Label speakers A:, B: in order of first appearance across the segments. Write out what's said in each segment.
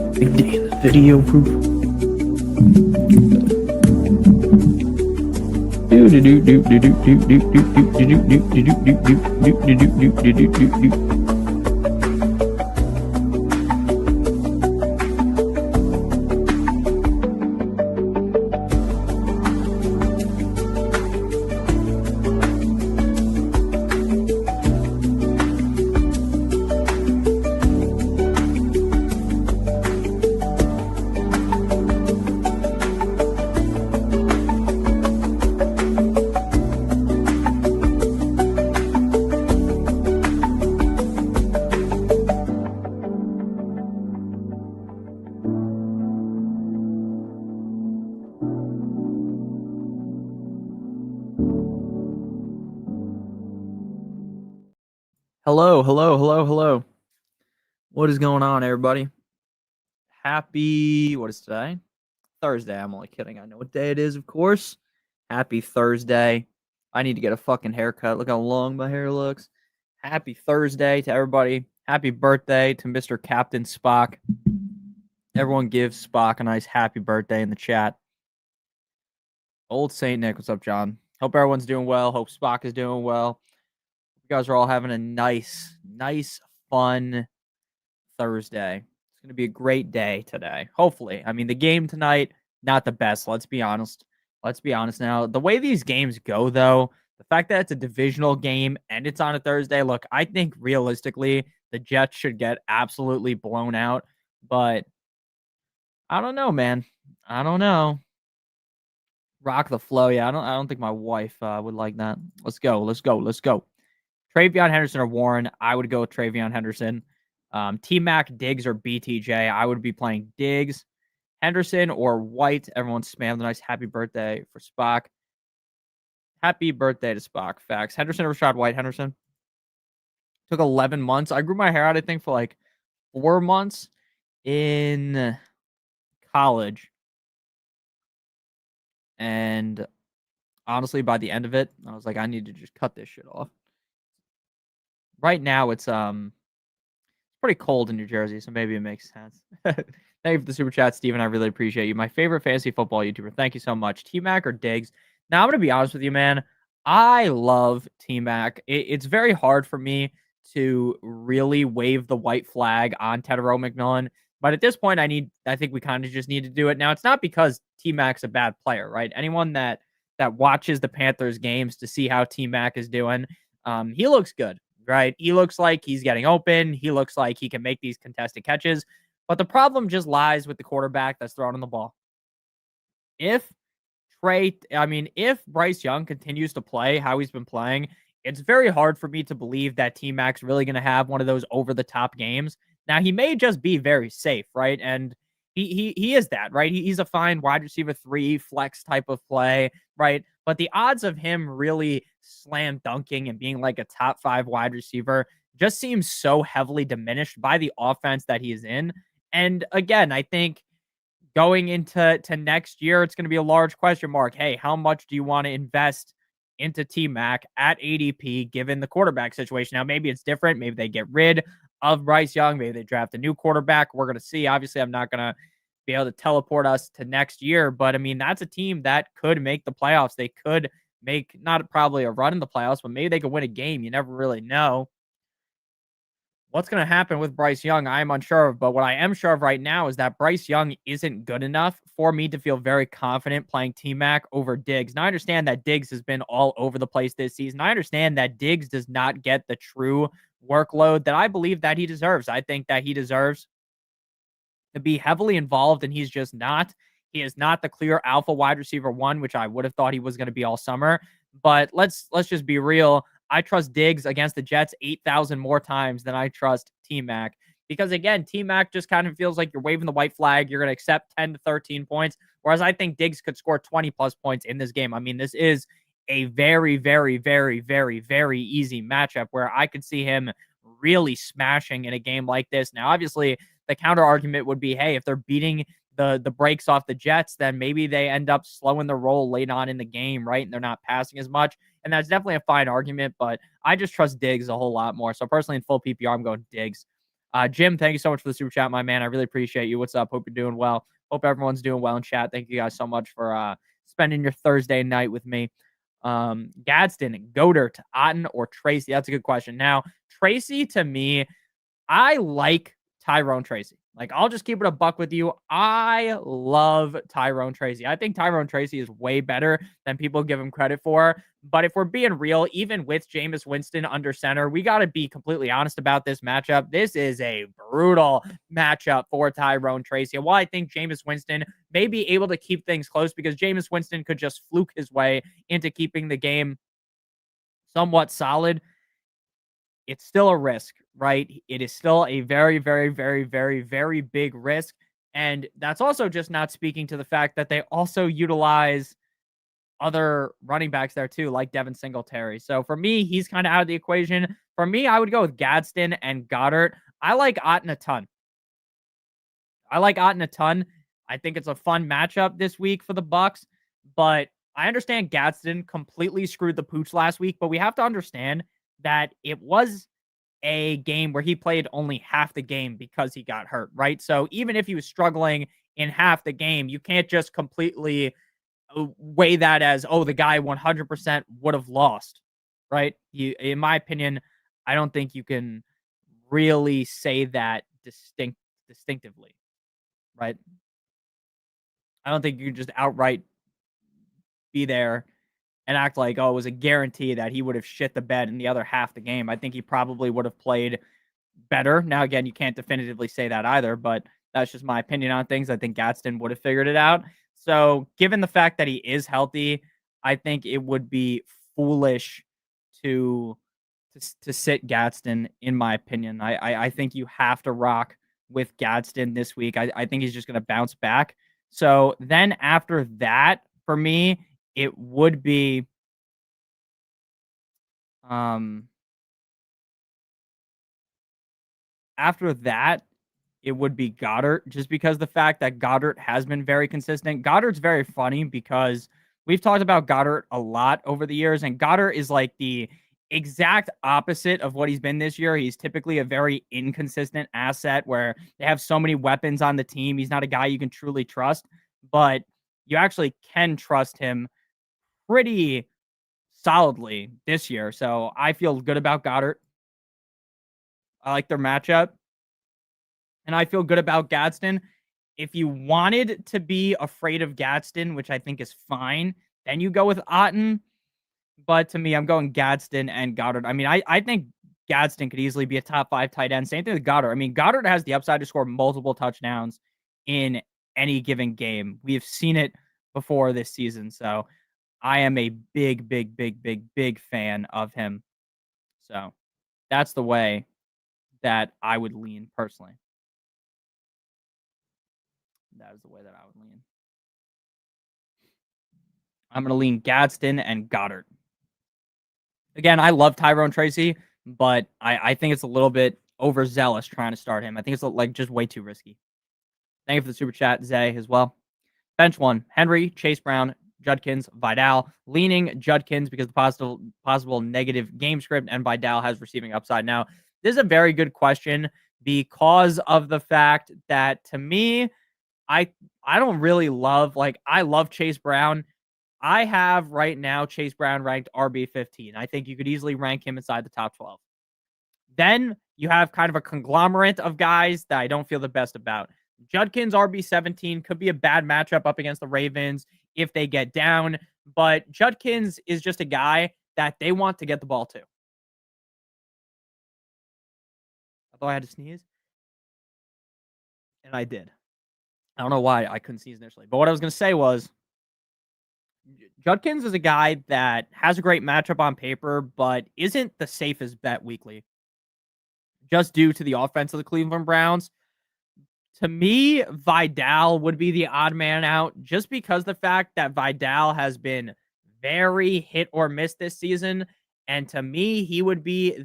A: Big day in the video proof. Hello. What is going on, everybody? Happy, what is today? Thursday. I'm only kidding. I know what day it is, of course. Happy Thursday. I need to get a fucking haircut. Look how long my hair looks. Happy Thursday to everybody. Happy birthday to Mr. Captain Spock. Everyone give Spock a nice happy birthday in the chat. Old Saint Nick, what's up, John? Hope everyone's doing well. Hope Spock is doing well. You guys are all having a nice, fun Thursday. It's going to be a great day today. Hopefully. I mean, the game tonight, not the best. Let's be honest. Now. The way these games go, though, the fact that it's a divisional game and it's on a Thursday, look, I think realistically, the Jets should get absolutely blown out. But I don't know, man. I don't know. Rock the flow. Yeah, I don't think my wife would like that. Let's go. Travion Henderson or Warren. I would go with Travion Henderson. T-Mac, Diggs, or BTJ. I would be playing Diggs. Henderson or White. Everyone spam the nice happy birthday for Spock. Happy birthday to Spock. Facts. Henderson or Rashad White? Henderson. Took 11 months. I grew my hair out, I think, for like 4 months in college. And honestly, by the end of it, I was like, I need to just cut this shit off. Right now, it's pretty cold in New Jersey, so maybe it makes sense. Thank you for the super chat, Steven. I really appreciate you. My favorite fantasy football YouTuber. Thank you so much. T-Mac or Diggs? Now, I'm going to be honest with you, man. I love T-Mac. It's very hard for me to really wave the white flag on Tedero McMillan. But at this point, I think we kind of just need to do it. Now, it's not because T-Mac's a bad player, right? Anyone that watches the Panthers games to see how T-Mac is doing, he looks good, right? He looks like he's getting open. He looks like he can make these contested catches. But the problem just lies with the quarterback that's throwing the ball. If Bryce Young continues to play how he's been playing, it's very hard for me to believe that T-Mac's really going to have one of those over-the-top games. Now, he may just be very safe, right? And he is that, right? He's a fine wide receiver 3 flex type of play, right? But the odds of him really slam dunking and being like a top 5 wide receiver just seems so heavily diminished by the offense that he is in. And again, I think going into next year, it's going to be a large question mark. Hey, how much do you want to invest into T-Mac at ADP given the quarterback situation? Now, maybe it's different. Maybe they get rid of Bryce Young. Maybe they draft a new quarterback. We're going to see. Obviously, I'm not going to be able to teleport us to next year. But, I mean, that's a team that could make the playoffs. They could make not probably a run in the playoffs, but maybe they could win a game. You never really know. What's going to happen with Bryce Young, I am unsure of. But what I am sure of right now is that Bryce Young isn't good enough for me to feel very confident playing T-Mac over Diggs. Now, I understand that Diggs has been all over the place this season. I understand that Diggs does not get the true workload that I believe that he deserves. I think that he deserves to be heavily involved, and he's just not. He is not the clear alpha wide receiver 1, which I would have thought he was going to be all summer. But let's just be real. I trust Diggs against the Jets 8,000 more times than I trust T-Mac. Because, again, T-Mac just kind of feels like you're waving the white flag. You're going to accept 10 to 13 points, whereas I think Diggs could score 20-plus points in this game. I mean, this is a very, very, very, very, very easy matchup where I could see him really smashing in a game like this. Now, obviously, the counter argument would be, hey, if they're beating the brakes off the Jets, then maybe they end up slowing the roll late on in the game, right? And they're not passing as much. And that's definitely a fine argument, but I just trust Diggs a whole lot more. So personally, in full PPR, I'm going Diggs. Jim, thank you so much for the super chat, my man. I really appreciate you. What's up? Hope you're doing well. Hope everyone's doing well in chat. Thank you guys so much for spending your Thursday night with me. Gadsden, Goddard, Otten, or Tracy? That's a good question. Now, Tracy, to me, I like Tyrone Tracy. Like, I'll just keep it a buck with you. I love Tyrone Tracy. I think Tyrone Tracy is way better than people give him credit for. But if we're being real, even with Jameis Winston under center, we got to be completely honest about this matchup. This is a brutal matchup for Tyrone Tracy. And while I think Jameis Winston may be able to keep things close because Jameis Winston could just fluke his way into keeping the game somewhat solid, it's still a risk, right? It is still a very, very, very, very, very big risk. And that's also just not speaking to the fact that they also utilize other running backs there too, like Devin Singletary. So for me, he's kind of out of the equation. For me, I would go with Gadsden and Goddard. I like Otten a ton. I think it's a fun matchup this week for the Bucks, but I understand Gadsden completely screwed the pooch last week, but we have to understand that it was a game where he played only half the game because he got hurt, right? So even if he was struggling in half the game, you can't just completely weigh that as, oh, the guy 100% would have lost, right? In my opinion, I don't think you can really say that distinctively, right? I don't think you can just outright be there and act like, oh, it was a guarantee that he would have shit the bed in the other half the game. I think he probably would have played better. Now, again, you can't definitively say that either, but that's just my opinion on things. I think Gadsden would have figured it out. So, given the fact that he is healthy, I think it would be foolish to sit Gadsden, in my opinion. I think you have to rock with Gadsden this week. I think he's just going to bounce back. So then after that, for me, it would be after that, it would be Goddard, just because the fact that Goddard has been very consistent. Goddard's very funny because we've talked about Goddard a lot over the years, and Goddard is like the exact opposite of what he's been this year. He's typically a very inconsistent asset where they have so many weapons on the team. He's not a guy you can truly trust, but you actually can trust him pretty solidly this year. So I feel good about Goddard. I like their matchup. And I feel good about Gadsden. If you wanted to be afraid of Gadsden, which I think is fine, then you go with Otten. But to me, I'm going Gadsden and Goddard. I mean, I think Gadsden could easily be a top 5 tight end. Same thing with Goddard. I mean, Goddard has the upside to score multiple touchdowns in any given game. We have seen it before this season. So I am a big, big, big, big, big fan of him. So that's the way that I would lean personally. That is the way that I would lean. I'm going to lean Gadsden and Goddard. Again, I love Tyrone Tracy, but I think it's a little bit overzealous trying to start him. I think it's like just way too risky. Thank you for the super chat, Zay, as well. Bench one, Henry, Chase Brown, Judkins, Vidal. Leaning Judkins because the possible negative game script, and Vidal has receiving upside. Now, this is a very good question because of the fact that, to me, I don't really love, I love Chase Brown. I have right now Chase Brown ranked RB15. I think you could easily rank him inside the top 12. Then you have kind of a conglomerate of guys that I don't feel the best about. Judkins RB17 could be a bad matchup up against the Ravens if they get down, but Judkins is just a guy that they want to get the ball to. Although I had to sneeze, and I did. I don't know why I couldn't sneeze initially, but what I was going to say was Judkins is a guy that has a great matchup on paper, but isn't the safest bet weekly, just due to the offense of the Cleveland Browns. To me, Vidal would be the odd man out, just because the fact that Vidal has been very hit or miss this season. And to me, he would be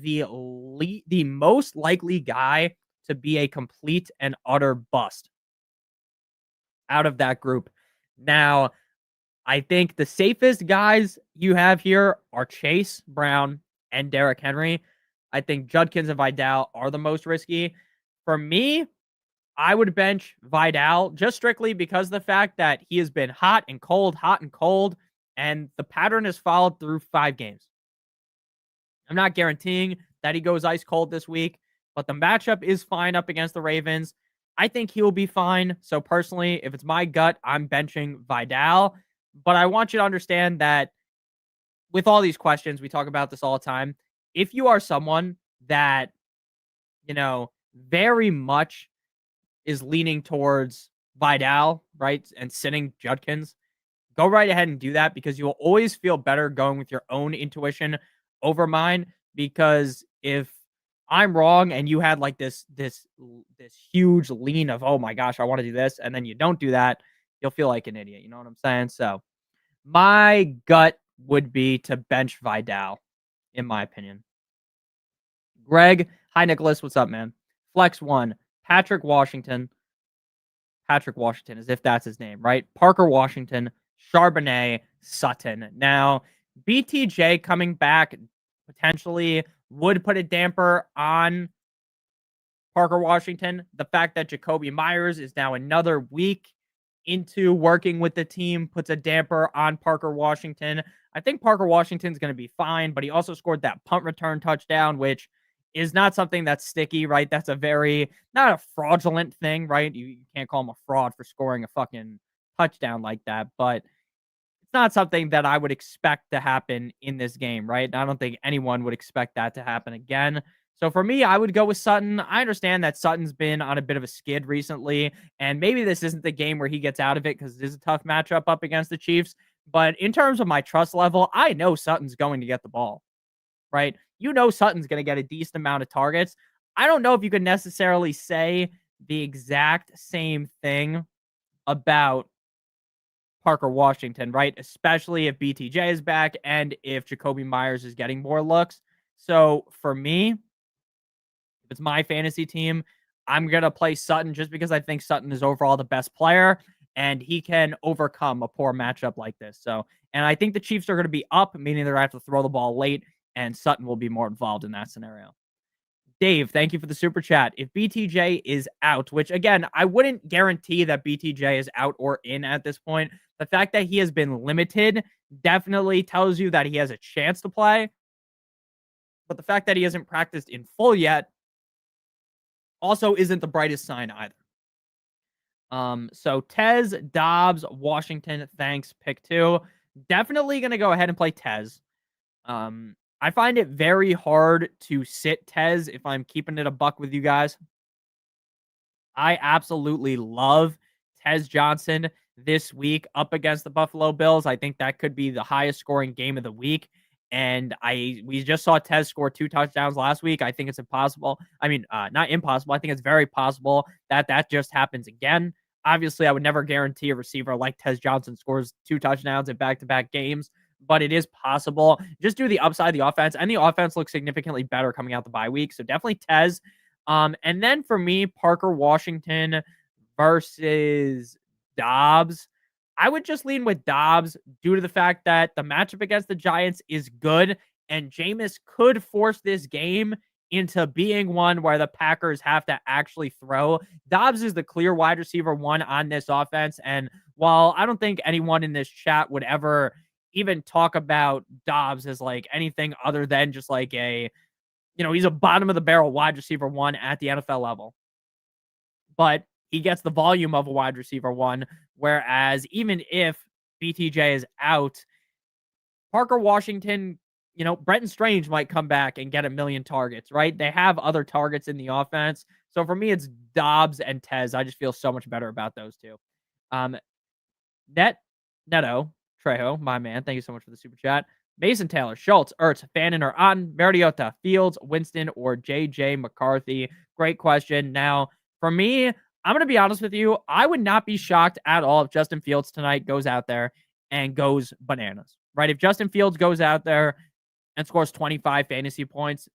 A: the most likely guy to be a complete and utter bust out of that group. Now, I think the safest guys you have here are Chase Brown and Derrick Henry. I think Judkins and Vidal are the most risky. For me, I would bench Vidal just strictly because of the fact that he has been hot and cold, and the pattern has followed through 5 games. I'm not guaranteeing that he goes ice cold this week, but the matchup is fine up against the Ravens. I think he'll be fine. So personally, if it's my gut, I'm benching Vidal. But I want you to understand that with all these questions, we talk about this all the time. If you are someone that, very much is leaning towards Vidal, right, and sitting Judkins, go right ahead and do that because you will always feel better going with your own intuition over mine. Because if I'm wrong and you had like this huge lean of, oh my gosh, I want to do this, and then you don't do that, you'll feel like an idiot. You know what I'm saying? So my gut would be to bench Vidal, in my opinion. Greg, hi Nicholas, what's up, man? Flex one, Patrick Washington. Patrick Washington, as if that's his name, right? Parker Washington, Charbonnet, Sutton. Now, BTJ coming back potentially would put a damper on Parker Washington. The fact that Jacoby Myers is now another week into working with the team puts a damper on Parker Washington. I think Parker Washington's going to be fine, but he also scored that punt return touchdown, which is not something that's sticky, right? That's not a fraudulent thing, right? You can't call him a fraud for scoring a fucking touchdown like that, but it's not something that I would expect to happen in this game, right? I don't think anyone would expect that to happen again. So for me, I would go with Sutton. I understand that Sutton's been on a bit of a skid recently, and maybe this isn't the game where he gets out of it because it is a tough matchup up against the Chiefs. But in terms of my trust level, I know Sutton's going to get the ball, right? You know Sutton's going to get a decent amount of targets. I don't know if you could necessarily say the exact same thing about Parker Washington, right? Especially if BTJ is back and if Jacoby Myers is getting more looks. So for me, if it's my fantasy team, I'm going to play Sutton just because I think Sutton is overall the best player and he can overcome a poor matchup like this. So, and I think the Chiefs are going to be up, meaning they're going to have to throw the ball late, and Sutton will be more involved in that scenario. Dave, thank you for the super chat. If BTJ is out, which again, I wouldn't guarantee that BTJ is out or in at this point, the fact that he has been limited definitely tells you that he has a chance to play. But the fact that he hasn't practiced in full yet also isn't the brightest sign either. So Tez, Dobbs, Washington, thanks, pick 2. Definitely going to go ahead and play Tez. I find it very hard to sit Tez if I'm keeping it a buck with you guys. I absolutely love Tez Johnson this week up against the Buffalo Bills. I think that could be the highest scoring game of the week. And we just saw Tez score 2 touchdowns last week. I think it's impossible. I mean, not impossible. I think it's very possible that that just happens again. Obviously, I would never guarantee a receiver like Tez Johnson scores 2 touchdowns in back-to-back games, but it is possible. Just do the upside of the offense, and the offense looks significantly better coming out the bye week. So definitely Tez. And then for me, Parker Washington versus Dobbs. I would just lean with Dobbs due to the fact that the matchup against the Giants is good, and Jameis could force this game into being one where the Packers have to actually throw. Dobbs is the clear wide receiver 1 on this offense, and while I don't think anyone in this chat would ever even talk about Dobbs as like anything other than just like he's a bottom of the barrel wide receiver 1 at the NFL level. But he gets the volume of a wide receiver 1, whereas even if BTJ is out, Parker Washington, Brenton Strange might come back and get a million targets, right? They have other targets in the offense. So for me, it's Dobbs and Tez. I just feel so much better about those two. Neto, Trejo, my man. Thank you so much for the super chat. Mason Taylor, Schultz, Ertz, Fannin or on, Mariota, Fields, Winston, or JJ McCarthy. Great question. Now, for me, I'm going to be honest with you. I would not be shocked at all if Justin Fields tonight goes out there and goes bananas, right? If Justin Fields goes out there and scores 25 fantasy points,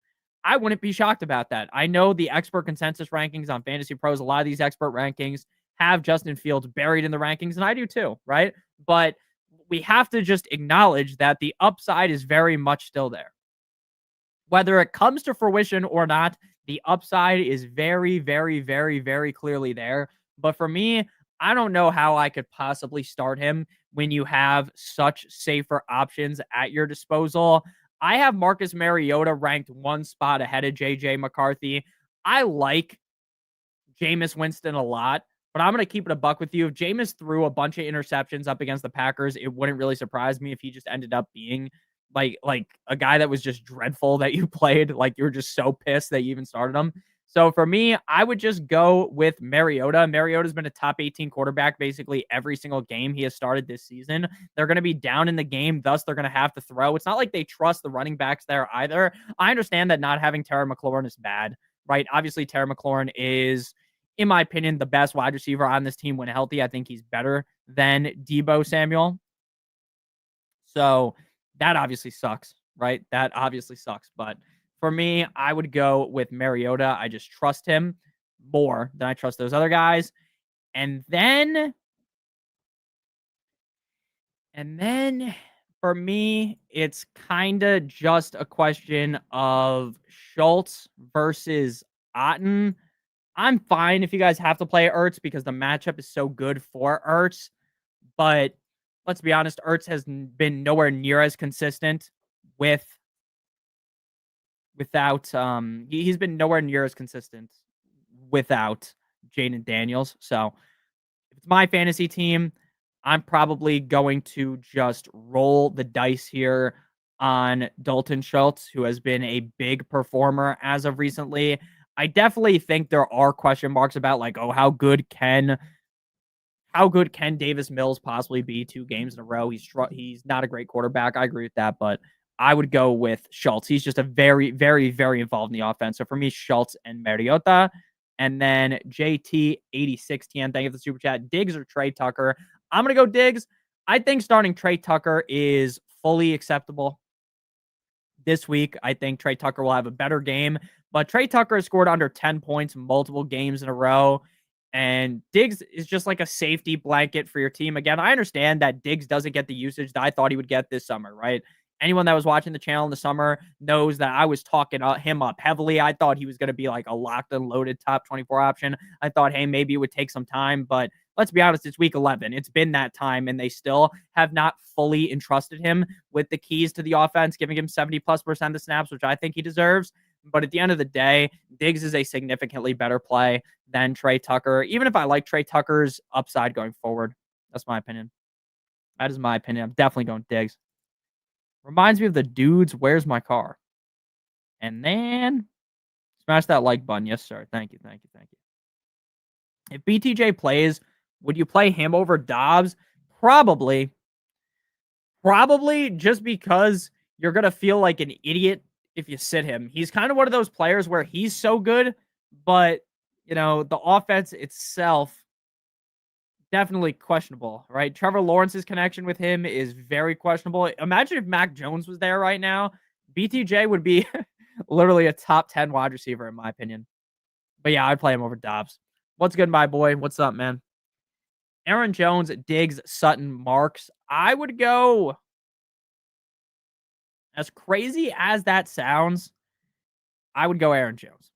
A: I wouldn't be shocked about that. I know the expert consensus rankings on Fantasy Pros, a lot of these expert rankings have Justin Fields buried in the rankings, and I do too, right? But we have to just acknowledge that the upside is very much still there. Whether it comes to fruition or not, The upside is very, very, very, very clearly there. But for me, I don't know how I could possibly start him when you have such safer options at your disposal. I have Marcus Mariota ranked one spot ahead of JJ McCarthy. I like Jameis Winston a lot, but I'm going to keep it a buck with you. If Jameis threw a bunch of interceptions up against the Packers, it wouldn't really surprise me if he just ended up being like a guy that was just dreadful that you played. Like you were just so pissed that you even started him. So for me, I would just go with Mariota. Mariota's been a top 18 quarterback basically every single game he has started this season. They're going to be down in the game, thus they're going to have to throw. It's not like they trust the running backs there either. I understand that not having Terry McLaurin is bad, right? Obviously, Terry McLaurin is, in my opinion, the best wide receiver on this team when healthy. I think he's better than Deebo Samuel. So that obviously sucks, right? That obviously sucks. But for me, I would go with Mariota. I just trust him more than I trust those other guys. And then for me, it's kind of just a question of Schultz versus Otten. I'm fine if you guys have to play Ertz because the matchup is so good for Ertz. But let's be honest, Ertz has been nowhere near as consistent without he's been nowhere near as consistent without Jaden Daniels. So if it's my fantasy team, I'm probably going to just roll the dice here on Dalton Schultz, who has been a big performer as of recently. I definitely think there are question marks about like, oh, how good can Davis Mills possibly be 2 games in a row? He's not a great quarterback. I agree with that, but I would go with Schultz. He's just a very, very, very involved in the offense. So for me, Schultz and Mariota. And then JT86TN, thank you for the super chat. Diggs or Trey Tucker? I'm going to go Diggs. I think starting Trey Tucker is fully acceptable this week. I think Trey Tucker will have a better game, but Trey Tucker has scored under 10 points multiple games in a row. And Diggs is just like a safety blanket for your team. Again, I understand that Diggs doesn't get the usage that I thought he would get this summer, right? Anyone that was watching the channel in the summer knows that I was talking him up heavily. I thought he was going to be like a locked and loaded top 24 option. I thought, hey, maybe it would take some time, but let's be honest, it's week 11. It's been that time, and they still have not fully entrusted him with the keys to the offense, giving him 70+% of the snaps, which I think he deserves. But at the end of the day, Diggs is a significantly better play than Trey Tucker, even if I like Trey Tucker's upside going forward. That's my opinion. That is my opinion. I'm definitely going Diggs. Reminds me of the dudes, Where's My Car? And then smash that like button. Yes, sir. Thank you. Thank you. Thank you. If BTJ plays, would you play him over Dobbs? Probably. Probably just because you're going to feel like an idiot if you sit him. He's kind of one of those players where he's so good, but, you know, the offense itself, definitely questionable, right? Trevor Lawrence's connection with him is very questionable. Imagine if Mac Jones was there right now. BTJ would be literally a top 10 wide receiver, in my opinion. But yeah, I'd play him over Dobbs. What's good, my boy? What's up, man? Aaron Jones, Diggs, Sutton, Marks. I would go, as crazy as that sounds, I would go Aaron Jones.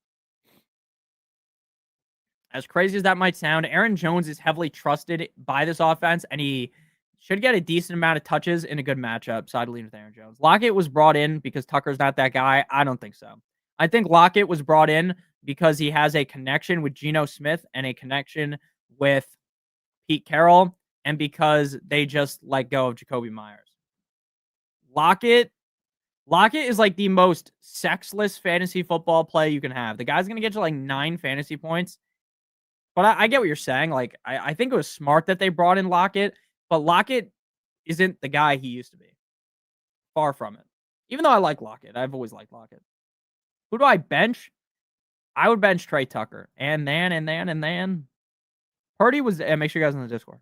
A: As crazy as that might sound, Aaron Jones is heavily trusted by this offense, and he should get a decent amount of touches in a good matchup. So I'd lean with Aaron Jones. Lockett was brought in because Tucker's not that guy. I don't think so. I think Lockett was brought in because he has a connection with Geno Smith and a connection with Pete Carroll, and because they just let go of Jacoby Myers. Lockett is like the most sexless fantasy football play you can have. The guy's going to get you like 9 fantasy points. But I get what you're saying. Like, I think it was smart that they brought in Lockett, but Lockett isn't the guy he used to be. Far from it. Even though I like Lockett. I've always liked Lockett. Who do I bench? I would bench Trey Tucker. And then. Purdy was, and make sure you guys are in the Discord.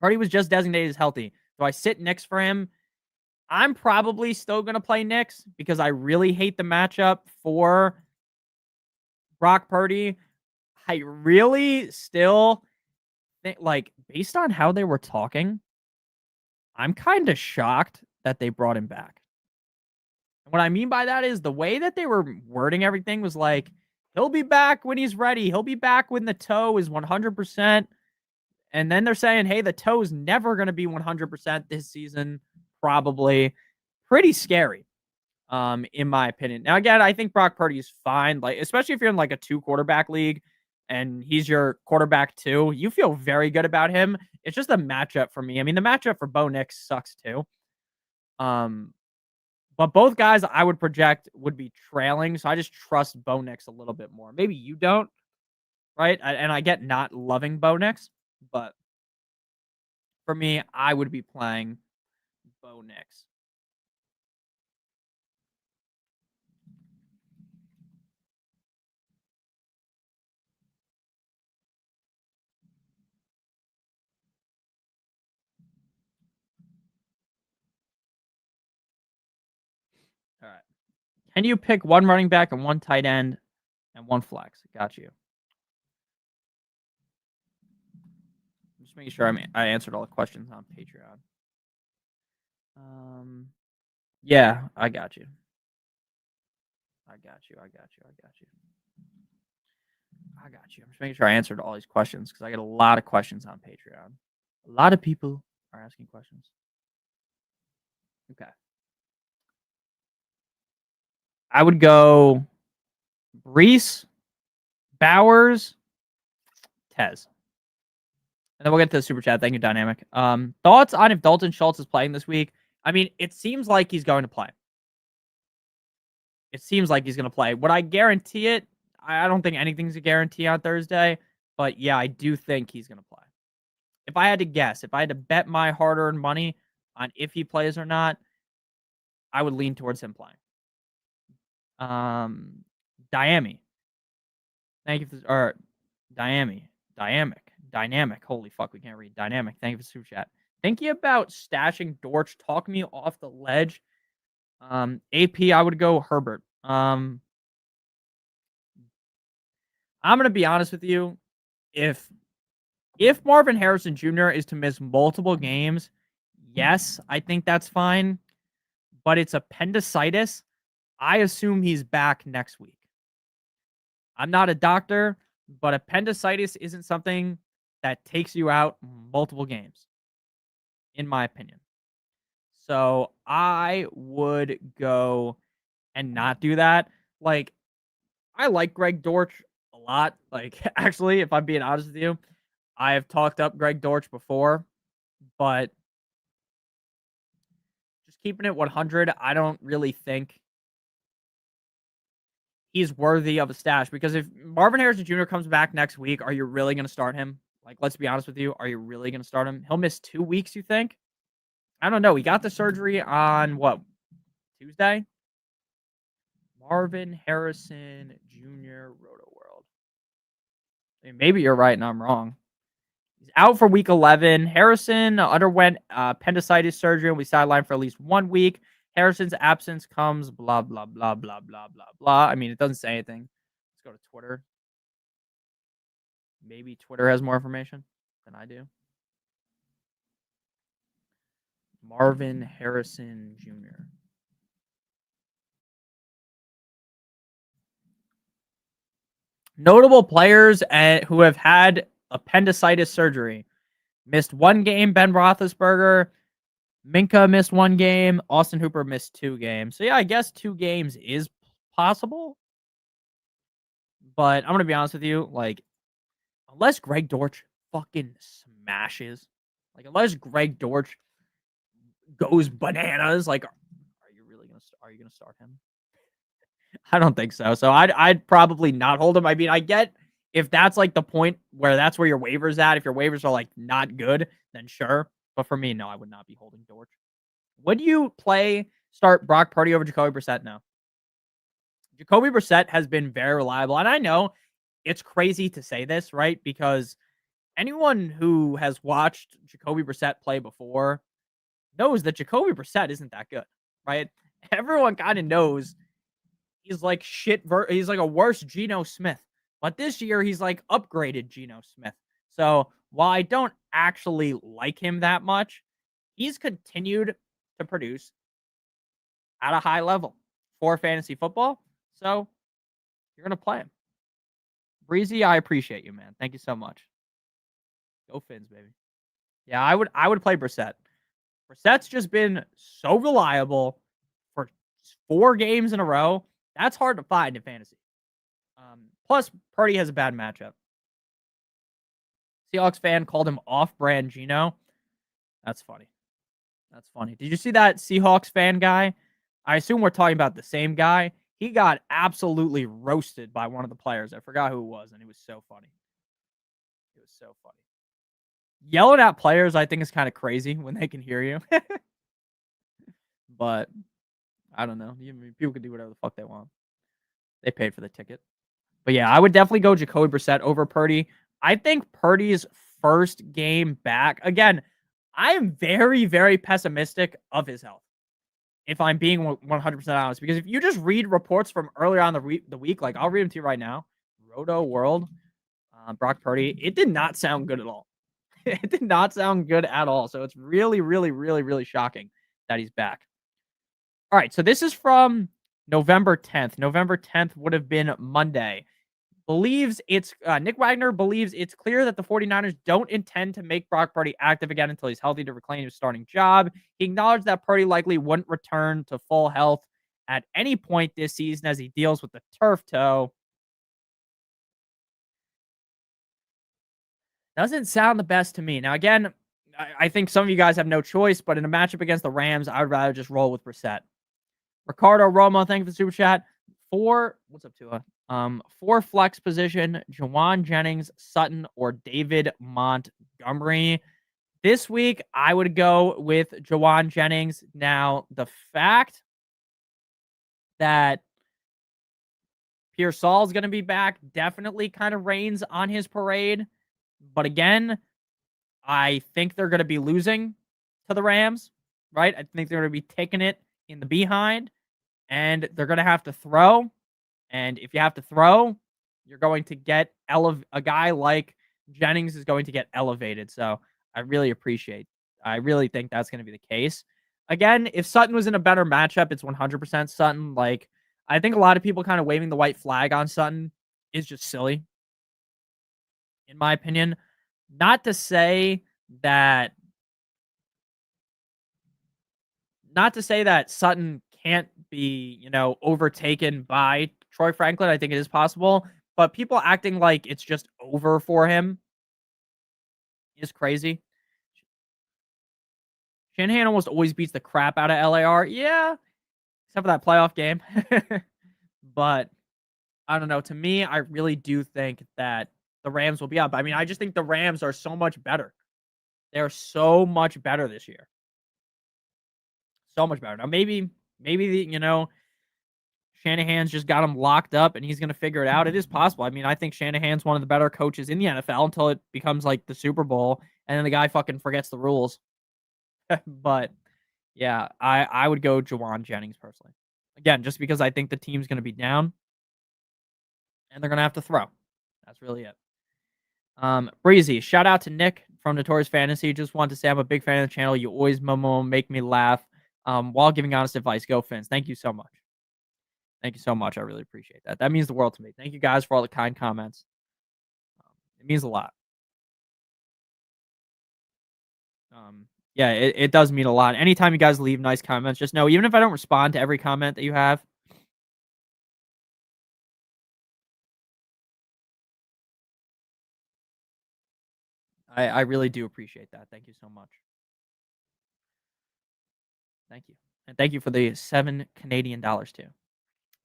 A: Purdy was just designated as healthy. Do I sit Nix for him? I'm probably still going to play Nix because I really hate the matchup for Brock Purdy. I really still think, like, based on how they were talking, I'm kind of shocked that they brought him back. And what I mean by that is the way that they were wording everything was like, He'll be back when he's ready. He'll be back when the toe is 100%. And then they're saying, hey, the toe's never going to be 100% this season. Probably pretty scary, in my opinion. Now, again, I think Brock Purdy is fine. Like, especially if you're in like a 2 quarterback league and he's your quarterback too, you feel very good about him. It's just a matchup for me. I mean, the matchup for Bo Nix sucks too. Um, but both guys I would project would be trailing, so I just trust Bo Nix a little bit more. Maybe you don't, right? And I get not loving Bo Nix, but for me, I would be playing Bo Nix. All right. Can you pick one running back and one tight end and one flex? Got you. Just making sure I answered all the questions on Patreon. Yeah, I got you. I got you. I got you. I got you. I got you. I'm just making sure I answered all these questions because I get a lot of questions on Patreon. A lot of people are asking questions. Okay. I would go Brees, Bowers, Tez. And then we'll get to the super chat. Thank you, Dynamic. Thoughts on if Dalton Schultz is playing this week? I mean, it seems like he's going to play. It seems like he's going to play. Would I guarantee it? I don't think anything's a guarantee on Thursday. But yeah, I do think he's going to play. If I had to guess, if I had to bet my hard-earned money on if he plays or not, I would lean towards him playing. Diami. Thank you for or Dynamic. Holy fuck, we can't read. Dynamic. Thank you for the super chat. Thinking about stashing Dortch. Talk me off the ledge. AP, I would go Herbert. I'm gonna be honest with you. If Marvin Harrison Jr. is to miss multiple games, yes, I think that's fine. But it's appendicitis. I assume he's back next week. I'm not a doctor, but appendicitis isn't something that takes you out multiple games, in my opinion. So I would go and not do that. Like, I like Greg Dortch a lot. Like, actually, if I'm being honest with you, I have talked up Greg Dortch before, but just keeping it 100, I don't really think he's worthy of a stash because if Marvin Harrison Jr. comes back next week, are you really going to start him? Like, let's be honest with you. Are you really going to start him? He'll miss 2 weeks, you think? I don't know. He got the surgery on what? Tuesday? Marvin Harrison Jr. Roto World. I mean, maybe you're right and I'm wrong. He's out for week 11. Harrison underwent appendicitis surgery and we sidelined for at least 1 week. Harrison's absence comes blah, blah, blah, blah, blah, blah, blah. I mean, it doesn't say anything. Let's go to Twitter. Maybe Twitter has more information than I do. Marvin Harrison Jr. Notable players who have had appendicitis surgery. Missed 1 game, Ben Roethlisberger. Minka missed 1 game. Austin Hooper missed 2 games. So, yeah, I guess 2 games is possible. But I'm going to be honest with you. Like, unless Greg Dortch fucking smashes, like, unless Greg Dortch goes bananas, like, are you going to start him? I don't think so. So I'd probably not hold him. I mean, I get if that's like the point where that's where your waivers at. If your waivers are like not good, then sure. But for me, no, I would not be holding Dortch. Would you start Brock Purdy over Jacoby Brissett? No. Jacoby Brissett has been very reliable. And I know it's crazy to say this, right? Because anyone who has watched Jacoby Brissett play before knows that Jacoby Brissett isn't that good, right? Everyone kind of knows he's like shit. He's like a worse Geno Smith. But this year, he's like upgraded Geno Smith. So while I don't actually like him that much, he's continued to produce at a high level for fantasy football. So you're going to play him. Breezy, I appreciate you, man. Thank you so much. Go Fins, baby. Yeah, I would play Brissett. Brissett's just been so reliable for 4 games in a row. That's hard to find in fantasy. Plus, Purdy has a bad matchup. Seahawks fan called him off-brand Gino. That's funny. That's funny. Did you see that Seahawks fan guy? I assume we're talking about the same guy. He got absolutely roasted by one of the players. I forgot who it was, and it was so funny. It was so funny. Yelling at players, I think, is kind of crazy when they can hear you. But I don't know. People can do whatever the fuck they want. They paid for the ticket. But yeah, I would definitely go Jacoby Brissett over Purdy. I think Purdy's first game back, again, I am very, very pessimistic of his health, if I'm being 100% honest. Because if you just read reports from earlier on the week, like I'll read them to you right now. Roto World, Brock Purdy, it did not sound good at all. It did not sound good at all. So it's really, really, really, really shocking that he's back. All right, so this is from November 10th. November 10th would have been Monday. Nick Wagner believes it's clear that the 49ers don't intend to make Brock Purdy active again until he's healthy to reclaim his starting job. He acknowledged that Purdy likely wouldn't return to full health at any point this season as he deals with the turf toe. Doesn't sound the best to me. Now, again, I think some of you guys have no choice, but in a matchup against the Rams, I would rather just roll with Brissett. Ricardo Romo, thank you for the super chat. What's up, Tua? For flex position, Jawan Jennings, Sutton, or David Montgomery. This week, I would go with Jawan Jennings. Now, the fact that Pierre Saul is going to be back definitely kind of rains on his parade. But again, I think they're going to be losing to the Rams, right? I think they're going to be taking it in the behind, and they're going to have to throw. And if you have to throw, you're going to get a guy like Jennings is going to get elevated. So I really think that's going to be the case. Again, if Sutton was in a better matchup, it's 100% Sutton. Like, I think a lot of people kind of waving the white flag on Sutton is just silly, in my opinion. Not to say that Sutton can't be, overtaken by Troy Franklin. I think it is possible, but people acting like it's just over for him is crazy. Shanahan almost always beats the crap out of LAR. Yeah, except for that playoff game. But I don't know. To me, I really do think that the Rams will be up. I mean, I just think the Rams are so much better. They're so much better this year. So much better. Now, maybe Shanahan's just got him locked up and he's going to figure it out. It is possible. I mean, I think Shanahan's one of the better coaches in the NFL until it becomes like the Super Bowl and then the guy fucking forgets the rules. But yeah, I would go Jawan Jennings personally. Again, just because I think the team's going to be down and they're going to have to throw. That's really it. Breezy, shout out to Nick from Notorious Fantasy. Just wanted to say I'm a big fan of the channel. You always make me laugh while giving honest advice. Go Fins. Thank you so much. Thank you so much. I really appreciate that. That means the world to me. Thank you guys for all the kind comments. It means a lot. Yeah, it does mean a lot. Anytime you guys leave nice comments, just know, even if I don't respond to every comment that you have, I really do appreciate that. Thank you so much. Thank you. And thank you for the $7 Canadian too.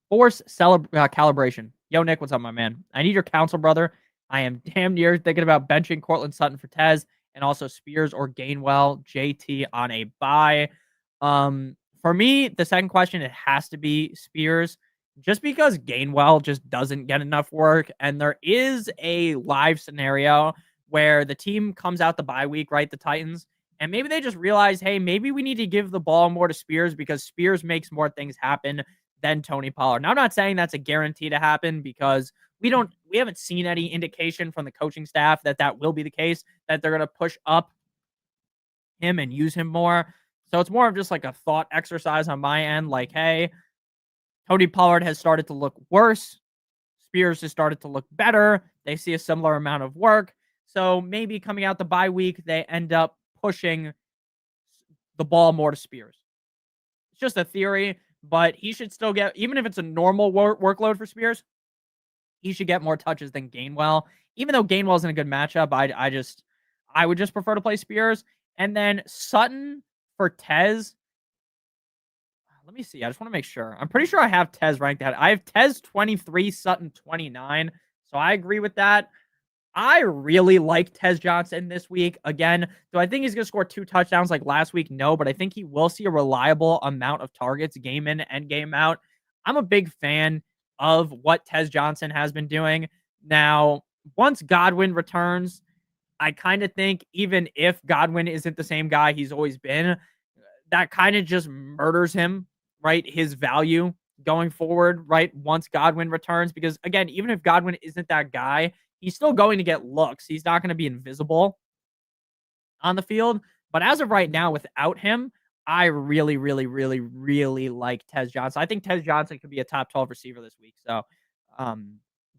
A: Force calibration. Yo, Nick, what's up, my man? I need your counsel, brother. I am damn near thinking about benching Cortland Sutton for Tez and also Spears or Gainwell, JT on a bye. For me, the second question, it has to be Spears, just because Gainwell just doesn't get enough work. And there is a live scenario where the team comes out the bye week, right? The Titans. And maybe they just realize, hey, maybe we need to give the ball more to Spears because Spears makes more things happen than Tony Pollard. Now, I'm not saying that's a guarantee to happen because we haven't seen any indication from the coaching staff that will be the case, that they're going to push up him and use him more. So it's more of just like a thought exercise on my end. Like, hey, Tony Pollard has started to look worse. Spears has started to look better. They see a similar amount of work. So maybe coming out the bye week, they end up pushing the ball more to Spears. It's just a theory, but he should still get, even if it's a normal workload for Spears, he should get more touches than Gainwell. Even though Gainwell's in a good matchup, I would just prefer to play Spears. And then Sutton for Tez. Let me see. I just want to make sure. I'm pretty sure I have Tez ranked out. I have Tez 23, Sutton 29. So I agree with that. I really like Tez Johnson this week. Again, do I think he's going to score 2 touchdowns like last week? No, but I think he will see a reliable amount of targets game in and game out. I'm a big fan of what Tez Johnson has been doing. Now, once Godwin returns, I kind of think even if Godwin isn't the same guy he's always been, that kind of just murders him, right? His value going forward, right? Once Godwin returns, because again, even if Godwin isn't that guy, he's still going to get looks. He's not going to be invisible on the field. But as of right now, without him, I really, really, really, really like Tez Johnson. I think Tez Johnson could be a top 12 receiver this week. So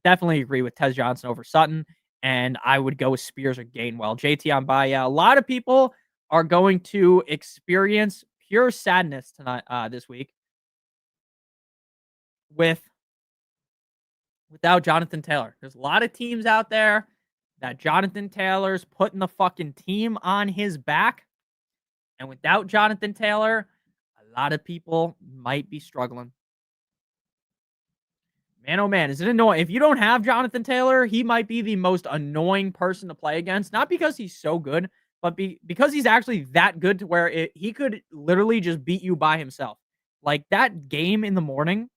A: definitely agree with Tez Johnson over Sutton. And I would go with Spears or Gainwell. JT on bye. Yeah, a lot of people are going to experience pure sadness tonight, this week, without Jonathan Taylor. There's a lot of teams out there that Jonathan Taylor's putting the fucking team on his back. And without Jonathan Taylor, a lot of people might be struggling. Man, oh man, is it annoying? If you don't have Jonathan Taylor, he might be the most annoying person to play against. Not because he's so good, but because he's actually that good to where he could literally just beat you by himself. Like that game in the morning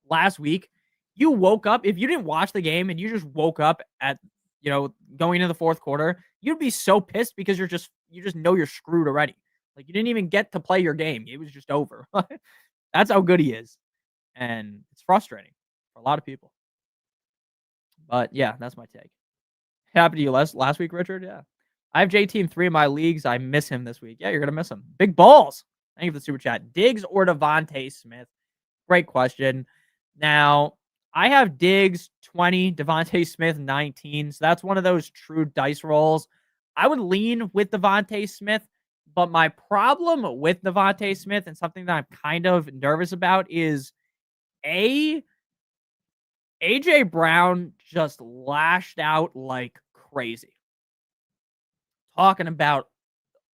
A: last week, you woke up, if you didn't watch the game and you just woke up at, going into the fourth quarter, you'd be so pissed because you just know you're screwed already. Like you didn't even get to play your game. It was just over. That's how good he is. And it's frustrating for a lot of people. But yeah, that's my take. Happened to you last week, Richard? Yeah. I have JT in 3 of my leagues. I miss him this week. Yeah, you're going to miss him. Big balls. Thank you for the super chat. Diggs or Devontae Smith? Great question. Now, I have Diggs 20, Devontae Smith 19. So that's one of those true dice rolls. I would lean with Devontae Smith, but my problem with Devontae Smith and something that I'm kind of nervous about is AJ Brown just lashed out like crazy. Talking about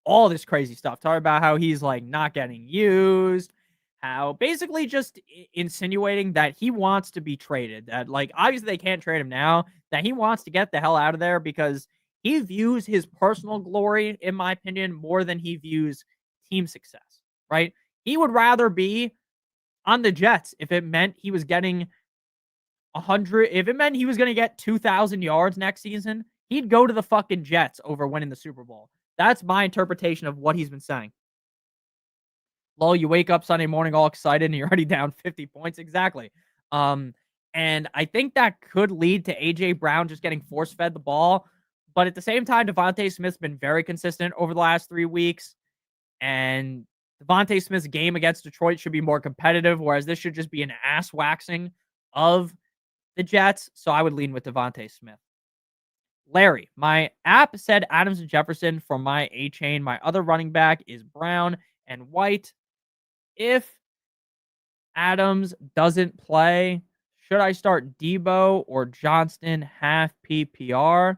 A: all this crazy stuff. Talking about how he's like not getting used. How basically just insinuating that he wants to be traded. That like obviously they can't trade him now. That he wants to get the hell out of there because he views his personal glory, in my opinion, more than he views team success. Right? He would rather be on the Jets if it meant he was getting 100. If it meant he was going to get 2,000 yards next season, he'd go to the fucking Jets over winning the Super Bowl. That's my interpretation of what he's been saying. Lol, you wake up Sunday morning all excited and you're already down 50 points. Exactly. And I think that could lead to AJ Brown just getting force-fed the ball. But at the same time, Devontae Smith's been very consistent over the last 3 weeks. And Devontae Smith's game against Detroit should be more competitive, whereas this should just be an ass-waxing of the Jets. So I would lean with Devontae Smith. Larry, my app said Adams and Jefferson for my A-chain. My other running back is Brown and White. If Adams doesn't play, should I start Debo or Johnston half PPR?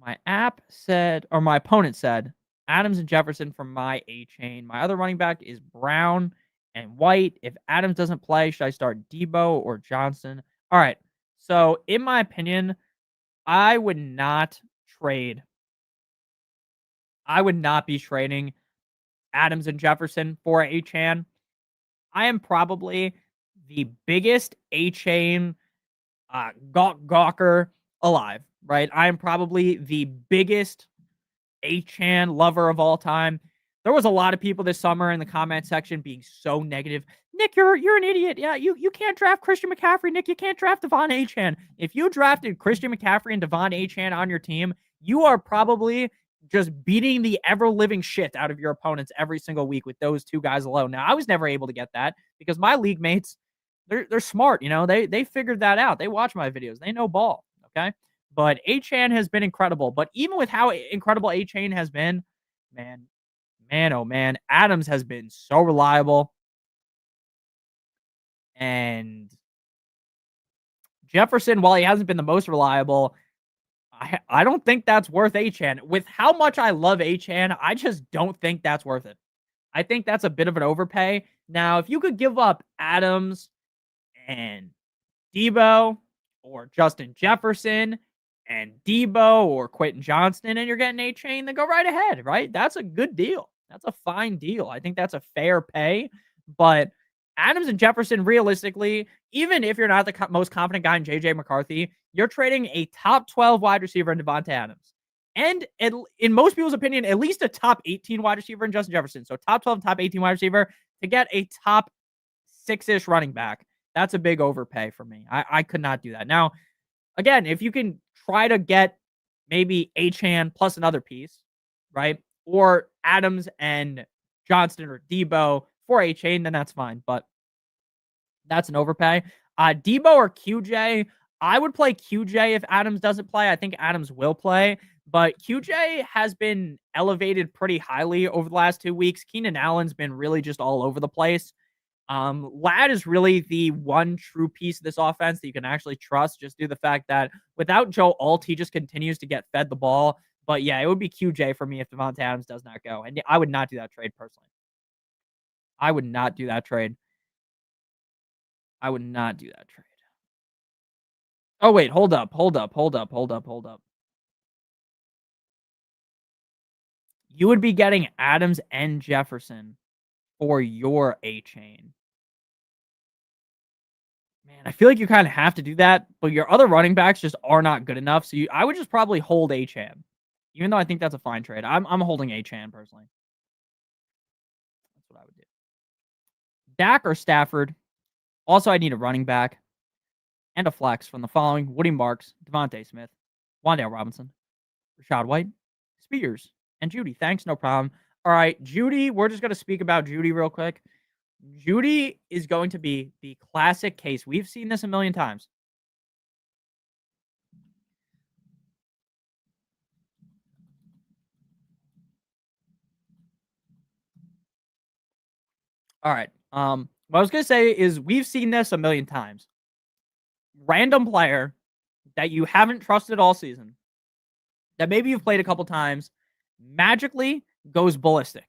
A: My app said, or my opponent said, Adams and Jefferson from my A-chain. My other running back is Brown and White. If Adams doesn't play, should I start Debo or Johnson? All right. So, in my opinion, I would not trade. I would not be trading Adams and Jefferson for A-chain. I am probably the biggest A-chain gawker alive, right? I am probably the biggest A-chain lover of all time. There was a lot of people this summer in the comment section being so negative. Nick, you're an idiot. Yeah, you can't draft Christian McCaffrey. Nick, you can't draft Devon A-Chan. If you drafted Christian McCaffrey and Devon A-Chan on your team, you are probably just beating the ever-living shit out of your opponents every single week with those 2 guys alone. Now, I was never able to get that because my league mates, they're smart, you know. They figured that out. They watch my videos. They know ball, okay? But Achane has been incredible. But even with how incredible Achane has been, man, oh man, Adams has been so reliable. And Jefferson, while he hasn't been the most reliable, I don't think that's worth Achane. With how much I love Achane, I just don't think that's worth it. I think that's a bit of an overpay. Now, if you could give up Adams and Debo or Justin Jefferson and Debo or Quentin Johnston and you're getting Achane, then go right ahead, right? That's a good deal. That's a fine deal. I think that's a fair pay. But Adams and Jefferson, realistically, even if you're not the most confident guy in JJ McCarthy, you're trading a top 12 wide receiver in Devontae Adams. And in most people's opinion, at least a top 18 wide receiver in Justin Jefferson. So top 12, top 18 wide receiver to get a top 6-ish running back. That's a big overpay for me. I could not do that. Now, again, if you can try to get maybe Achane plus another piece, right? Or Adams and Johnston or Debo for Achane, then that's fine. But that's an overpay. Debo or QJ, I would play QJ if Adams doesn't play. I think Adams will play. But QJ has been elevated pretty highly over the last 2 weeks. Keenan Allen's been really just all over the place. Ladd is really the one true piece of this offense that you can actually trust, just due to the fact that without Joe Alt, he just continues to get fed the ball. But yeah, it would be QJ for me if Devontae Adams does not go. And I would not do that trade personally. I would not do that trade. I would not do that trade. Oh, wait, hold up. You would be getting Adams and Jefferson for your Achane. Man, I feel like you kind of have to do that, but your other running backs just are not good enough. So I would just probably hold Achane, even though I think that's a fine trade. I'm holding Achane personally. That's what I would do. Dak or Stafford. Also, I need a running back and a flex from the following: Woody Marks, Devontae Smith, Wan'Dale Robinson, Rashad White, Spears, and Judy. Thanks, no problem. All right, Judy. We're just gonna speak about Judy real quick. Judy is going to be the classic case. We've seen this a million times. All right. What I was gonna say is we've seen this a million times. Random player that you haven't trusted all season, that maybe you've played a couple times, magically goes ballistic,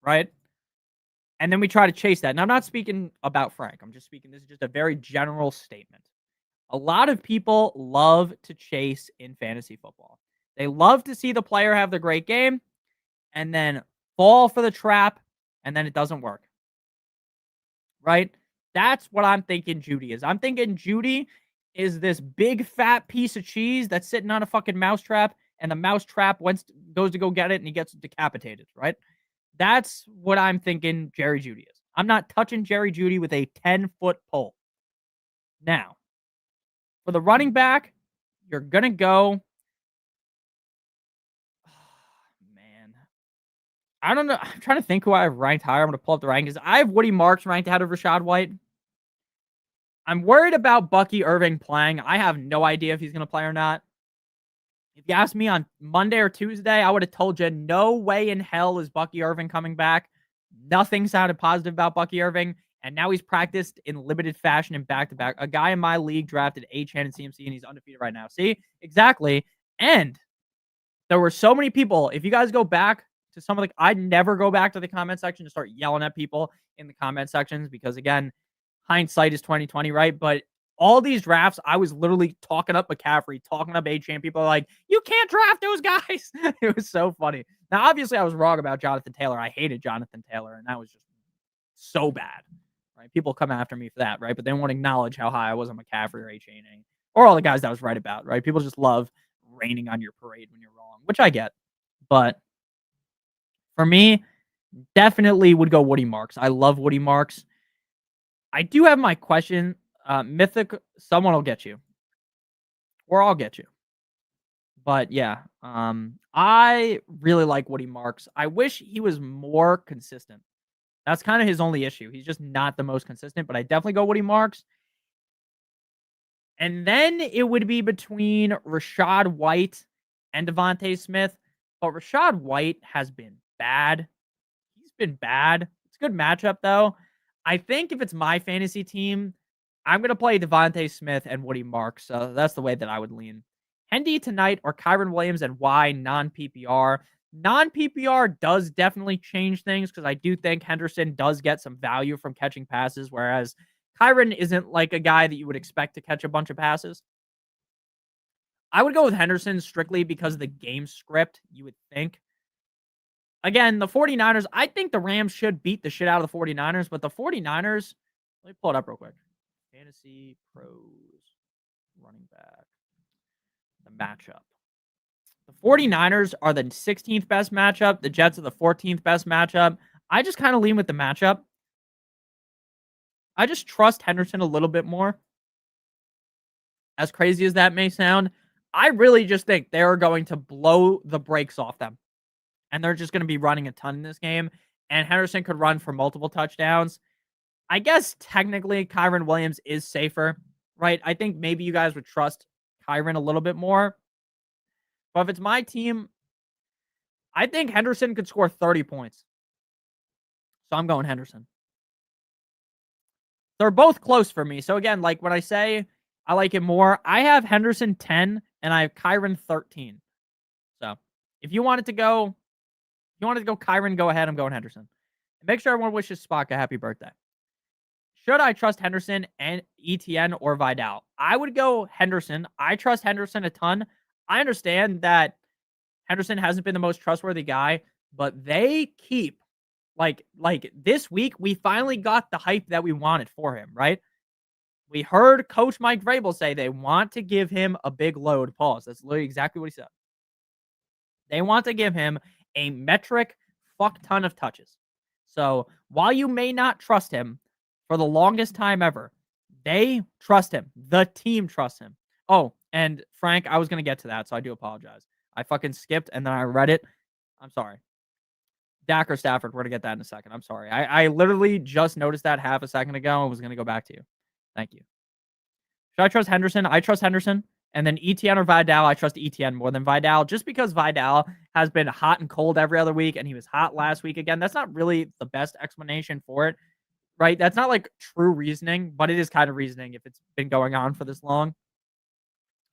A: right? And then we try to chase that. And I'm not speaking about Frank. I'm just speaking, this is just a very general statement. A lot of people love to chase in fantasy football. They love to see the player have the great game and then fall for the trap, and then it doesn't work. Right? That's what I'm thinking Judy is. I'm thinking Judy is this big fat piece of cheese that's sitting on a fucking mousetrap, and the mousetrap goes to go get it and he gets decapitated, right? That's what I'm thinking Jerry Judy is. I'm not touching Jerry Judy with a 10-foot pole. Now, for the running back, you're going to go. Man. I don't know. I'm trying to think who I have ranked higher. I'm going to pull up the rankings. I have Woody Marks ranked ahead of Rashad White. I'm worried about Bucky Irving playing. I have no idea if he's going to play or not. If you asked me on Monday or Tuesday, I would have told you no way in hell is Bucky Irving coming back. Nothing sounded positive about Bucky Irving. And now he's practiced in limited fashion and back-to-back. A guy in my league drafted Achane and CMC, and he's undefeated right now. See? Exactly. And there were so many people. If you guys go back to some of the... I'd never go back to the comment section to start yelling at people in the comment sections because, again, hindsight is 2020, right? But all these drafts, I was literally talking up McCaffrey, talking up Achane. People are like, you can't draft those guys. It was so funny. Now, obviously, I was wrong about Jonathan Taylor. I hated Jonathan Taylor, and that was just so bad. Right? People come after me for that, right? But they won't acknowledge how high I was on McCaffrey or Achane or all the guys that I was right about, right? People just love raining on your parade when you're wrong, which I get. But for me, definitely would go Woody Marks. I love Woody Marks. I do have my question. Mythic, someone will get you. Or I'll get you. But yeah, I really like Woody Marks. I wish he was more consistent. That's kind of his only issue. He's just not the most consistent, but I definitely go Woody Marks. And then it would be between Rashad White and Devontae Smith. But Rashad White has been bad. He's been bad. It's a good matchup, though. I think if it's my fantasy team, I'm going to play Devontae Smith and Woody Marks. So that's the way that I would lean. Hendy tonight or Kyron Williams and why non-PPR? Non-PPR does definitely change things because I do think Henderson does get some value from catching passes, whereas Kyron isn't like a guy that you would expect to catch a bunch of passes. I would go with Henderson strictly because of the game script, you would think. Again, the 49ers, I think the Rams should beat the shit out of the 49ers, but the 49ers, let me pull it up real quick. Fantasy Pros running back. The matchup. The 49ers are the 16th best matchup. The Jets are the 14th best matchup. I just kind of lean with the matchup. I just trust Henderson a little bit more. As crazy as that may sound, I really just think they're going to blow the brakes off them. And they're just going to be running a ton in this game. And Henderson could run for multiple touchdowns. I guess technically Kyron Williams is safer, right? I think maybe you guys would trust Kyron a little bit more. But if it's my team, I think Henderson could score 30 points. So I'm going Henderson. They're both close for me. So again, like when I say I like it more, I have Henderson 10 and I have Kyron 13. So if you wanted to go Kyron, go ahead. I'm going Henderson. And make sure everyone wishes Spock a happy birthday. Should I trust Henderson and ETN or Vidal? I would go Henderson. I trust Henderson a ton. I understand that Henderson hasn't been the most trustworthy guy, but they keep like this week we finally got the hype that we wanted for him, right? We heard Coach Mike Vrabel say they want to give him a big load. Pause. That's literally exactly what he said. They want to give him a metric fuck ton of touches. So while you may not trust him for the longest time ever, they trust him. The team trusts him. Oh, and Frank, I was going to get to that, so I do apologize. I fucking skipped and then I read it. I'm sorry. Dak or Stafford, we're going to get that in a second. I'm sorry. I literally just noticed that half a second ago and was going to go back to you. Thank you. Should I trust Henderson? I trust Henderson. And then ETN or Vidal, I trust ETN more than Vidal, just because Vidal has been hot and cold every other week, and he was hot last week again. That's not really the best explanation for it, right? That's not like true reasoning, but it is kind of reasoning if it's been going on for this long.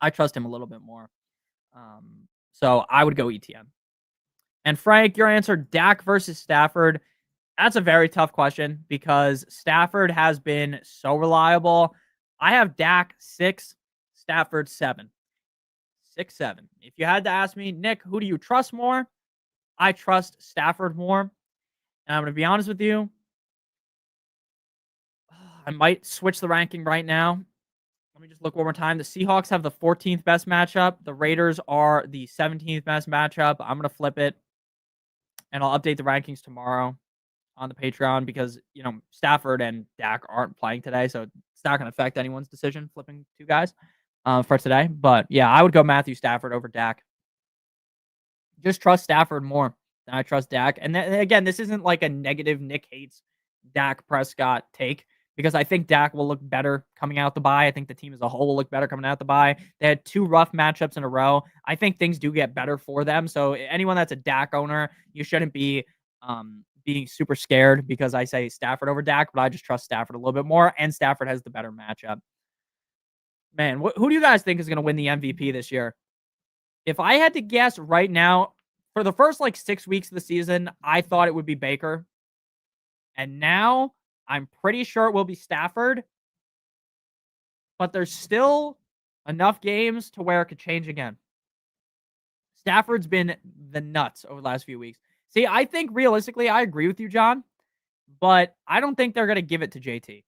A: I trust him a little bit more. So I would go ETN. And Frank, your answer, Dak versus Stafford. That's a very tough question because Stafford has been so reliable. I have Dak 6, Stafford 7. 6-7. If you had to ask me, Nick, who do you trust more? I trust Stafford more. And I'm going to be honest with you. I might switch the ranking right now. Let me just look one more time. The Seahawks have the 14th best matchup. The Raiders are the 17th best matchup. I'm going to flip it. And I'll update the rankings tomorrow on the Patreon because, Stafford and Dak aren't playing today. So it's not going to affect anyone's decision flipping two guys for today. But yeah, I would go Matthew Stafford over Dak. Just trust Stafford more than I trust Dak. And then, again, this isn't like a negative Nick hates Dak Prescott take because I think Dak will look better coming out the bye. I think the team as a whole will look better coming out the bye. They had 2 rough matchups in a row. I think things do get better for them. So anyone that's a Dak owner, you shouldn't be being super scared because I say Stafford over Dak, but I just trust Stafford a little bit more, and Stafford has the better matchup. Man, who do you guys think is going to win the MVP this year? If I had to guess right now, for the first 6 weeks of the season, I thought it would be Baker. And now I'm pretty sure it will be Stafford. But there's still enough games to where it could change again. Stafford's been the nuts over the last few weeks. See, I think realistically, I agree with you, John. But I don't think they're going to give it to JT.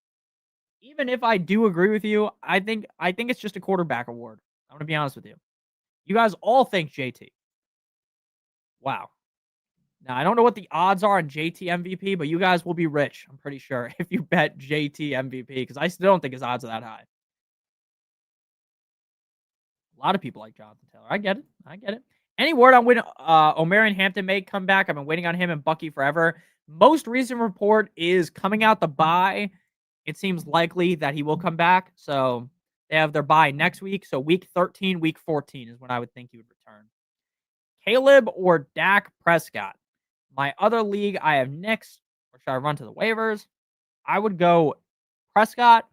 A: Even if I do agree with you, I think it's just a quarterback award. I'm going to be honest with you. You guys all think JT. Wow. Now, I don't know what the odds are on JT MVP, but you guys will be rich, I'm pretty sure, if you bet JT MVP, because I still don't think his odds are that high. A lot of people like Jonathan Taylor. I get it. Any word on when Omarion Hampton may come back? I've been waiting on him and Bucky forever. Most recent report is coming out the bye. It seems likely that he will come back. So they have their bye next week. So week 13, week 14 is when I would think he would return. Caleb or Dak Prescott? My other league, I have Knicks. Or should I run to the waivers? I would go Prescott.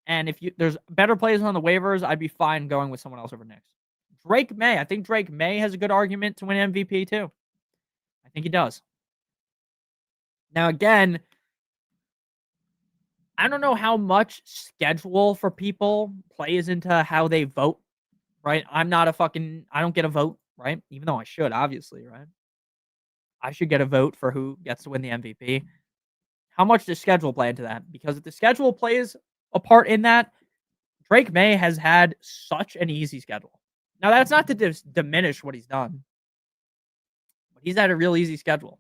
A: And if there's better players on the waivers, I'd be fine going with someone else over Knicks. Drake May. I think Drake May has a good argument to win MVP too. I think he does. Now, again, I don't know how much schedule for people plays into how they vote, right? I don't get a vote, right? Even though I should, obviously, right? I should get a vote for who gets to win the MVP. How much does schedule play into that? Because if the schedule plays a part in that, Drake May has had such an easy schedule. Now, that's not to diminish what he's done, but he's had a real easy schedule.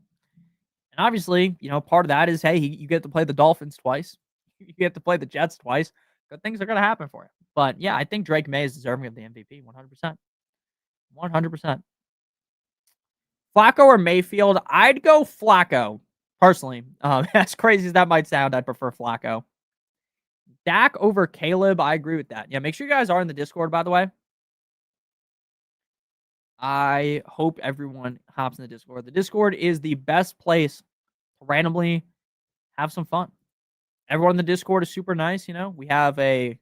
A: And obviously, part of that is, hey, you get to play the Dolphins twice. You get to play the Jets twice. Good things are going to happen for you. But yeah, I think Drake May is deserving of the MVP 100%. 100%. Flacco or Mayfield? I'd go Flacco, personally. As crazy as that might sound, I'd prefer Flacco. Dak over Caleb? I agree with that. Yeah, make sure you guys are in the Discord, by the way. I hope everyone hops in the Discord. The Discord is the best place to randomly have some fun. Everyone in the Discord is super nice. We have a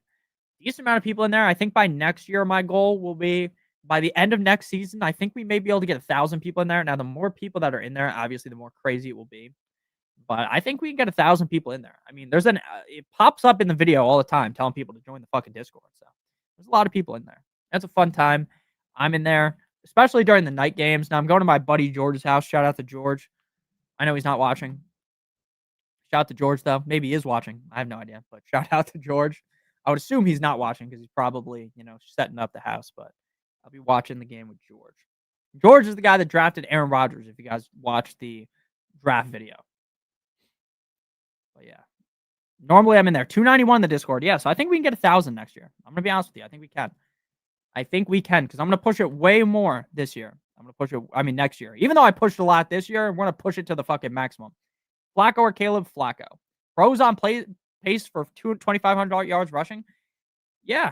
A: decent amount of people in there. I think by next year, my goal will be by the end of next season, I think we may be able to get 1,000 people in there. Now, the more people that are in there, obviously, the more crazy it will be. But I think we can get 1,000 people in there. I mean, it pops up in the video all the time telling people to join the fucking Discord. So there's a lot of people in there. That's a fun time. I'm in there, especially during the night games. Now I'm going to my buddy George's house. Shout out to George. I know he's not watching. Shout out to George, though. Maybe he is watching. I have no idea. But shout out to George. I would assume he's not watching because he's probably, setting up the house. But I'll be watching the game with George. George is the guy that drafted Aaron Rodgers, if you guys watched the draft video. But yeah. Normally I'm in there. 291 in the Discord. Yeah, so I think we can get 1,000 next year. I'm going to be honest with you. I think we can. Because I'm going to push it way more this year. Next year. Even though I pushed a lot this year, we're going to push it to the fucking maximum. Flacco or Caleb? Flacco. Pros on pace for 2,500 yards rushing? Yeah,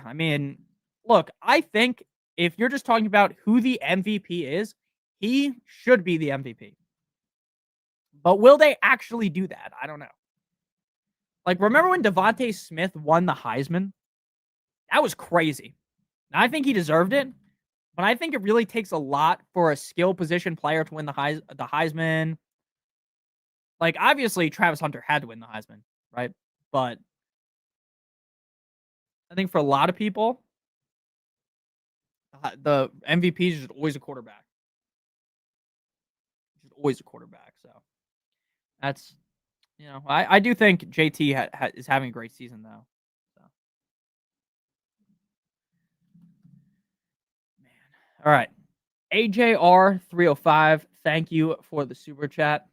A: look, I think if you're just talking about who the MVP is, he should be the MVP. But will they actually do that? I don't know. Like, remember when Devontae Smith won the Heisman? That was crazy. Now, I think he deserved it, but I think it really takes a lot for a skill position player to win the Heisman. Like, obviously, Travis Hunter had to win the Heisman, right? But I think for a lot of people, the MVP is just always a quarterback. Just always a quarterback. So that's, I do think JT is having a great season, though. So. Man. All right. AJR305, thank you for the super chat.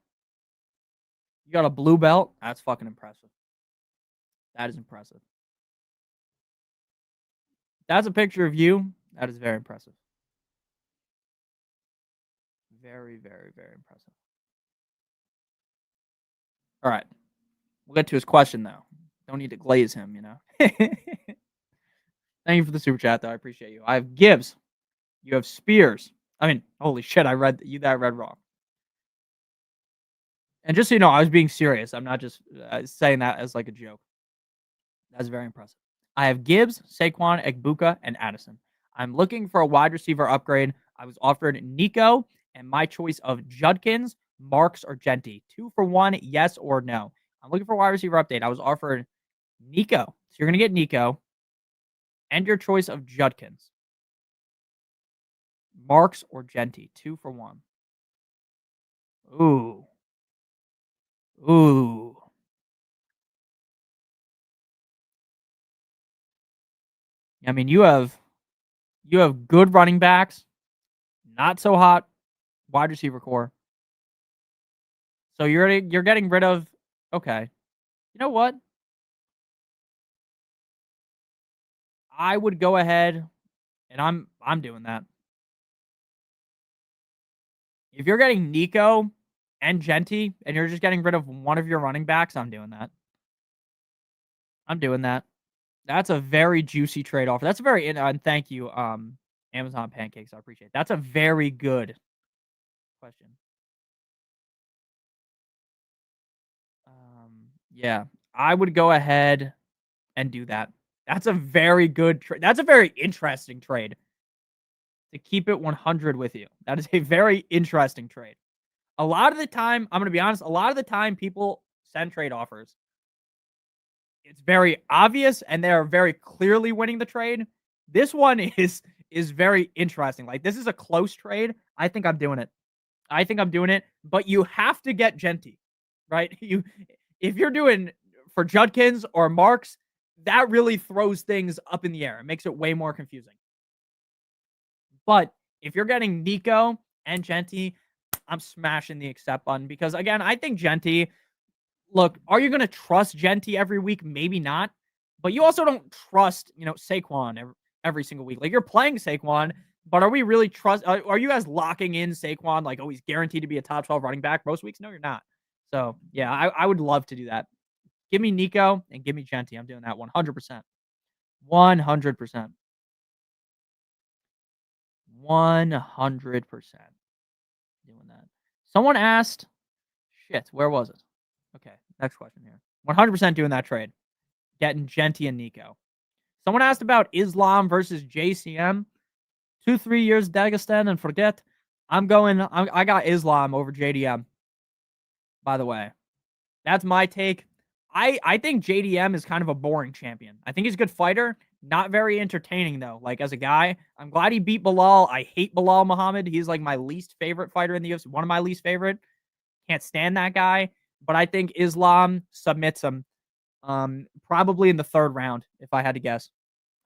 A: You got a blue belt? That's fucking impressive. That is impressive. That's a picture of you. That is very impressive. Very, very, very impressive. All right. We'll get to his question, though. Don't need to glaze him, Thank you for the super chat, though. I appreciate you. I have Gibbs. You have Spears. Holy shit, I read wrong. And just so you know, I was being serious. I'm not just saying that as like a joke. That's very impressive. I have Gibbs, Saquon, Egbuka, and Addison. I'm looking for a wide receiver upgrade. I was offered Nico and my choice of Judkins, Marks, or Genty. 2 for 1, yes or no. I'm looking for a wide receiver update. I was offered Nico. So you're going to get Nico and your choice of Judkins, Marks, or Genty. 2 for 1. Ooh. You have good running backs, not so hot wide receiver core. So you're getting rid of. Okay, you know what? I would go ahead, and I'm doing that. If you're getting Nico, and Genty, and you're just getting rid of one of your running backs, I'm doing that. I'm doing that. That's a very juicy trade offer. That's a very and thank you, Amazon Pancakes. I appreciate it. That's a very good question. Yeah, I would go ahead and do that. That's a very good trade. That's a very interesting trade to keep it 100 with you. That is a very interesting trade. A lot of the time, I'm going to be honest, a lot of the time people send trade offers. It's very obvious and they're very clearly winning the trade. This one is very interesting. Like this is a close trade. I think I'm doing it. I think I'm doing it, but you have to get Genty, right? You if you're doing for Judkins or Marks, that really throws things up in the air. It makes it way more confusing. But if you're getting Nico and Genty, I'm smashing the accept button because again, I think Genty. Look, are you going to trust Genty every week? Maybe not, but you also don't trust Saquon every single week. Like you're playing Saquon, but are we really trust? Are you guys locking in Saquon like he's guaranteed to be a top 12 running back most weeks? No, you're not. So yeah, I would love to do that. Give me Nico and give me Genty. I'm doing that 100%. 100%. 100% doing that. Someone asked, shit, where was it? Okay, next question here. 100% doing that trade. Getting Genty and Nico. Someone asked about Islam versus JCM. 2-3 years Dagestan and forget. I got Islam over JDM. By the way, that's my take. I think JDM is kind of a boring champion. I think he's a good fighter. Not very entertaining though. Like as a guy, I'm glad he beat Bilal. I hate Bilal Muhammad. He's like my least favorite fighter in the UFC. One of my least favorite. Can't stand that guy. But I think Islam submits him. Probably in the third round, if I had to guess.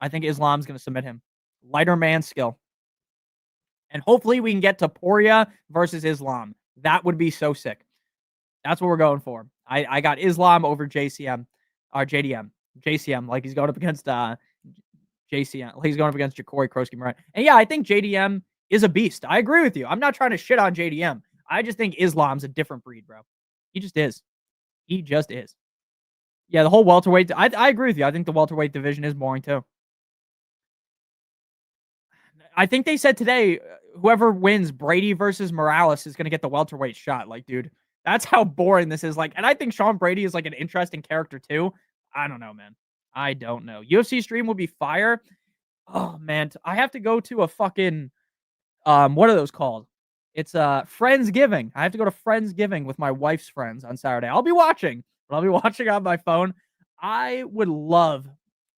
A: I think Islam's going to submit him. Lighter man skill. And hopefully we can get to Poria versus Islam. That would be so sick. That's what we're going for. I got Islam over JCM or JDM. JCM, like he's going up against JCM. Like he's going up against Ja'Cory Krosky Moran. And yeah, I think JDM is a beast. I agree with you. I'm not trying to shit on JDM. I just think Islam's a different breed, bro. He just is. He just is. Yeah, the whole welterweight. I agree with you. I think the welterweight division is boring too. I think they said today, whoever wins Brady versus Morales is going to get the welterweight shot. Like, dude, that's how boring this is. Like, and I think Sean Brady is like an interesting character too. I don't know, man. I don't know. UFC stream will be fire. Oh man, I have to go to a fucking what are those called? It's Friendsgiving. I have to go to Friendsgiving with my wife's friends on Saturday. I'll be watching, but I'll be watching on my phone. I would love.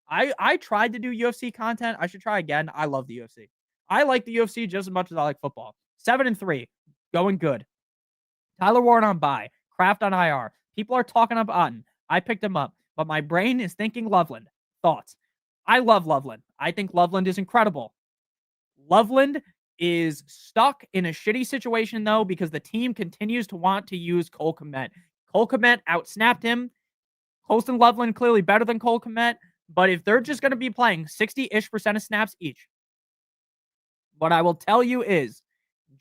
A: I tried to do UFC content. I should try again. I love the UFC. I like the UFC just as much as I like football. 7-3, going good. Tyler Warren on bye. Kraft on IR. People are talking up Otten. I picked him up, but my brain is thinking Loveland. Thoughts? I love Loveland. I think Loveland is incredible. Loveland is stuck in a shitty situation, though, because the team continues to want to use Cole Kmet. Cole Kmet outsnapped him. Colston Loveland clearly better than Cole Kmet, but if they're just going to be playing 60-ish% of snaps each, what I will tell you is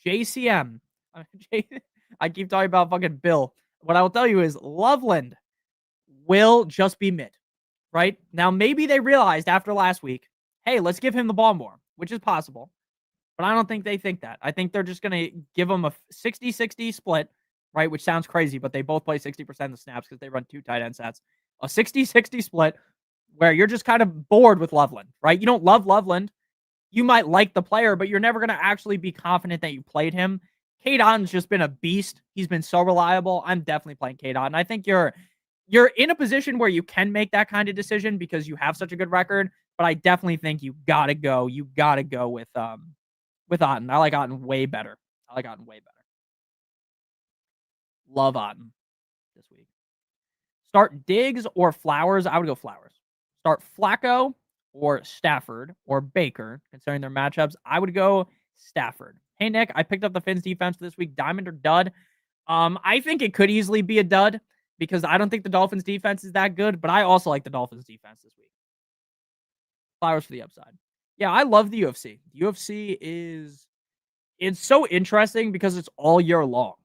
A: JCM, I keep talking about fucking Bill. What I will tell you is Loveland will just be mid, right? Now, maybe they realized after last week, hey, let's give him the ball more, which is possible. But I don't think they think that. I think they're just going to give him a 60-60 split, right? Which sounds crazy, but they both play 60% of the snaps because they run 2 tight end sets. A 60-60 split where you're just kind of bored with Loveland, right? You don't love Loveland. You might like the player, but you're never going to actually be confident that you played him. Cade Otton's just been a beast. He's been so reliable. I'm definitely playing Cade Otton. I think you're in a position where you can make that kind of decision because you have such a good record, but I definitely think you got to go with Otton. I like Otton way better. Love Otton this week. Start Diggs or Flowers? I would go Flowers. Start Flacco or Stafford or Baker, considering their matchups. I would go Stafford. Hey, Nick, I picked up the Finns defense for this week. Diamond or dud? I think it could easily be a dud because I don't think the Dolphins defense is that good, but I also like the Dolphins defense this week. Flowers for the upside. Yeah, I love the UFC. The UFC it's so interesting because it's all year long.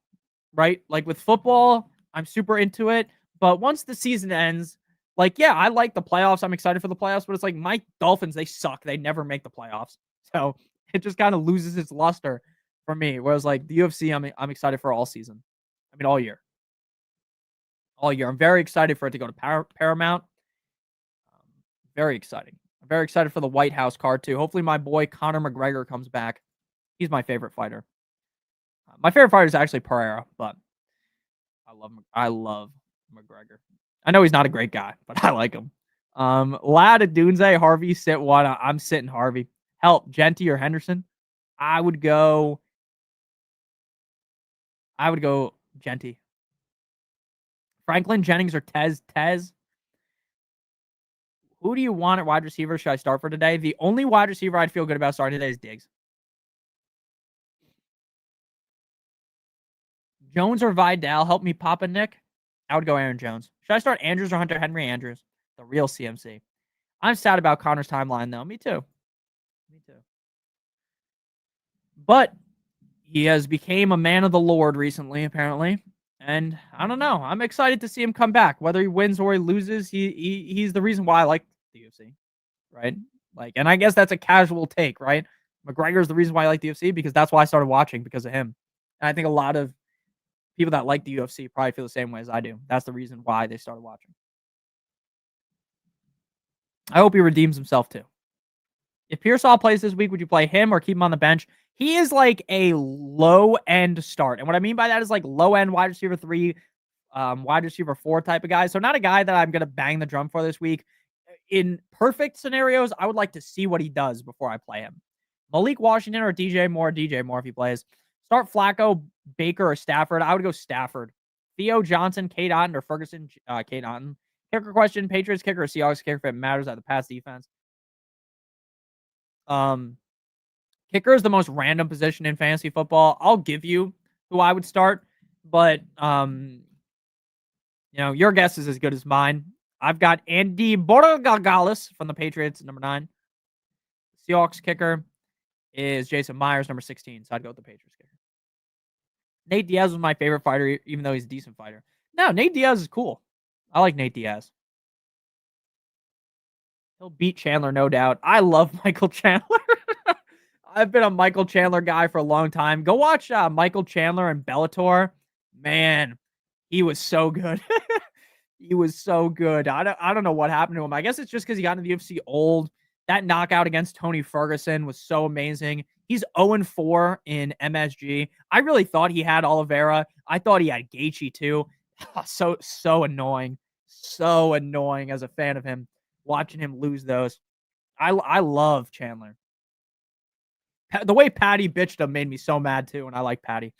A: right? Like with football, I'm super into it. But once the season ends, like, yeah, I like the playoffs. I'm excited for the playoffs, but it's like my Dolphins, they suck. They never make the playoffs. So it just kind of loses its luster for me. Whereas like the UFC, I'm excited for all season. I mean, all year. All year. I'm very excited for it to go to Paramount. Um, very exciting. I'm very excited for the White House card too. Hopefully, my boy Conor McGregor comes back. He's my favorite fighter. My favorite fighter is actually Pereira, but I love McGregor. I know he's not a great guy, but I like him. Lad Dunze, Harvey, sit one. I'm sitting Harvey. Help, Genty or Henderson? I would go. I would go Genty. Franklin Jennings or Tez. Tez. Who do you want at wide receiver? Should I start for today? The only wide receiver I'd feel good about starting today is Diggs. Jones or Vidal? Help me, Papa Nick. I would go Aaron Jones. Should I start Andrews or Hunter Henry? Andrews, the real CMC. I'm sad about Connor's timeline, though. Me too. Me too. But he has became a man of the Lord recently, apparently. And I don't know. I'm excited to see him come back. Whether he wins or he loses, he's the reason why I like the UFC, right? Like, and I guess that's a casual take, right? McGregor's the reason why I like the UFC because that's why I started watching because of him. And I think a lot of people that like the UFC probably feel the same way as I do. That's the reason why they started watching. I hope he redeems himself too. If Pearsall plays this week, would you play him or keep him on the bench? He is like a low end start. And what I mean by that is like low end wide receiver 3, wide receiver 4 type of guy. So not a guy that I'm going to bang the drum for this week. In perfect scenarios, I would like to see what he does before I play him. Malik Washington or DJ Moore? DJ Moore if he plays. Start Flacco, Baker, or Stafford. I would go Stafford. Theo Johnson, Kate Otten, or Ferguson, Kate Otten. Kicker question, Patriots kicker or Seahawks kicker if it matters at the pass defense. Um, Kicker is the most random position in fantasy football. I'll give you who I would start, but your guess is as good as mine. I've got Andy Borregales from the Patriots, number 9. Seahawks kicker is Jason Myers, number 16. So I'd go with the Patriots kicker. Nate Diaz was my favorite fighter, even though he's a decent fighter. No, Nate Diaz is cool. I like Nate Diaz. He'll beat Chandler, no doubt. I love Michael Chandler. I've been a Michael Chandler guy for a long time. Go watch Michael Chandler and Bellator. Man, he was so good. He was so good. I don't know what happened to him. I guess it's just because he got into the UFC old. That knockout against Tony Ferguson was so amazing. He's 0-4 in MSG. I really thought he had Oliveira. I thought he had Gaethje too. So annoying. So annoying as a fan of him, watching him lose those. I love Chandler. The way Patty bitched him made me so mad too, and I like Patty.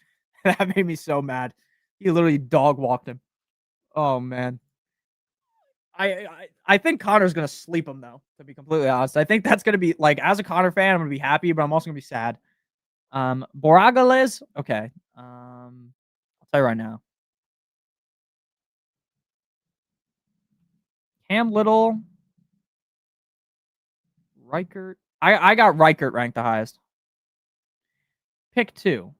A: That made me so mad. He literally dog walked him. Oh man. I think Connor's gonna sleep him though, to be completely honest. I think that's gonna be like as a Connor fan, I'm gonna be happy, but I'm also gonna be sad. Borregales, okay. I'll tell you right now. Cam Little, Reichert. I got Reichert ranked the highest. Pick 2.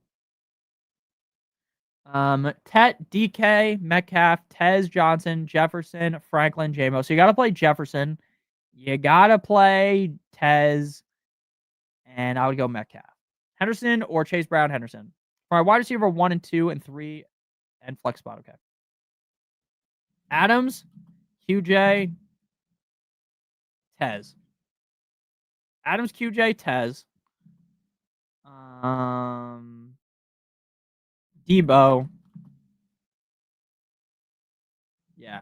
A: Tet, DK, Metcalf, Tez, Johnson, Jefferson, Franklin, JMO. So you got to play Jefferson. You got to play Tez. And I would go Metcalf. Henderson or Chase Brown, Henderson. For my wide receiver 1 and 2 and 3 and flex spot. Okay. Adams, QJ, Tez. Adams, QJ, Tez. Debo. Yeah.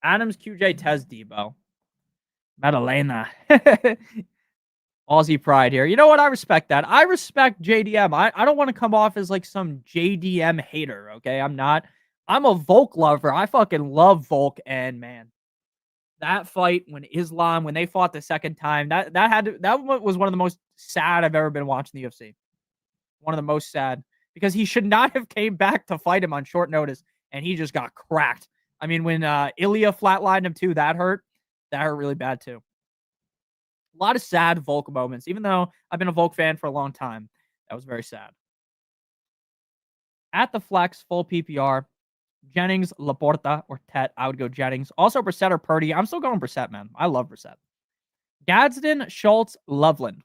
A: Adams, QJ, Tez, Debo. Madalena. Aussie pride here. You know what? I respect that. I respect JDM. I don't want to come off as like some JDM hater, okay? I'm not. I'm a Volk lover. I fucking love Volk, and man, that fight when they fought the second time, that was one of the most sad I've ever been watching the UFC. One of the most sad because he should not have came back to fight him on short notice, and he just got cracked. I mean, when Ilya flatlined him too, that hurt. That hurt really bad too. A lot of sad Volk moments, even though I've been a Volk fan for a long time. That was very sad. At the flex, full PPR, Jennings, Laporta, or Tet. I would go Jennings. Also, Brissett or Purdy. I'm still going Brissett, man. I love Brissett. Gadsden, Schultz, Loveland.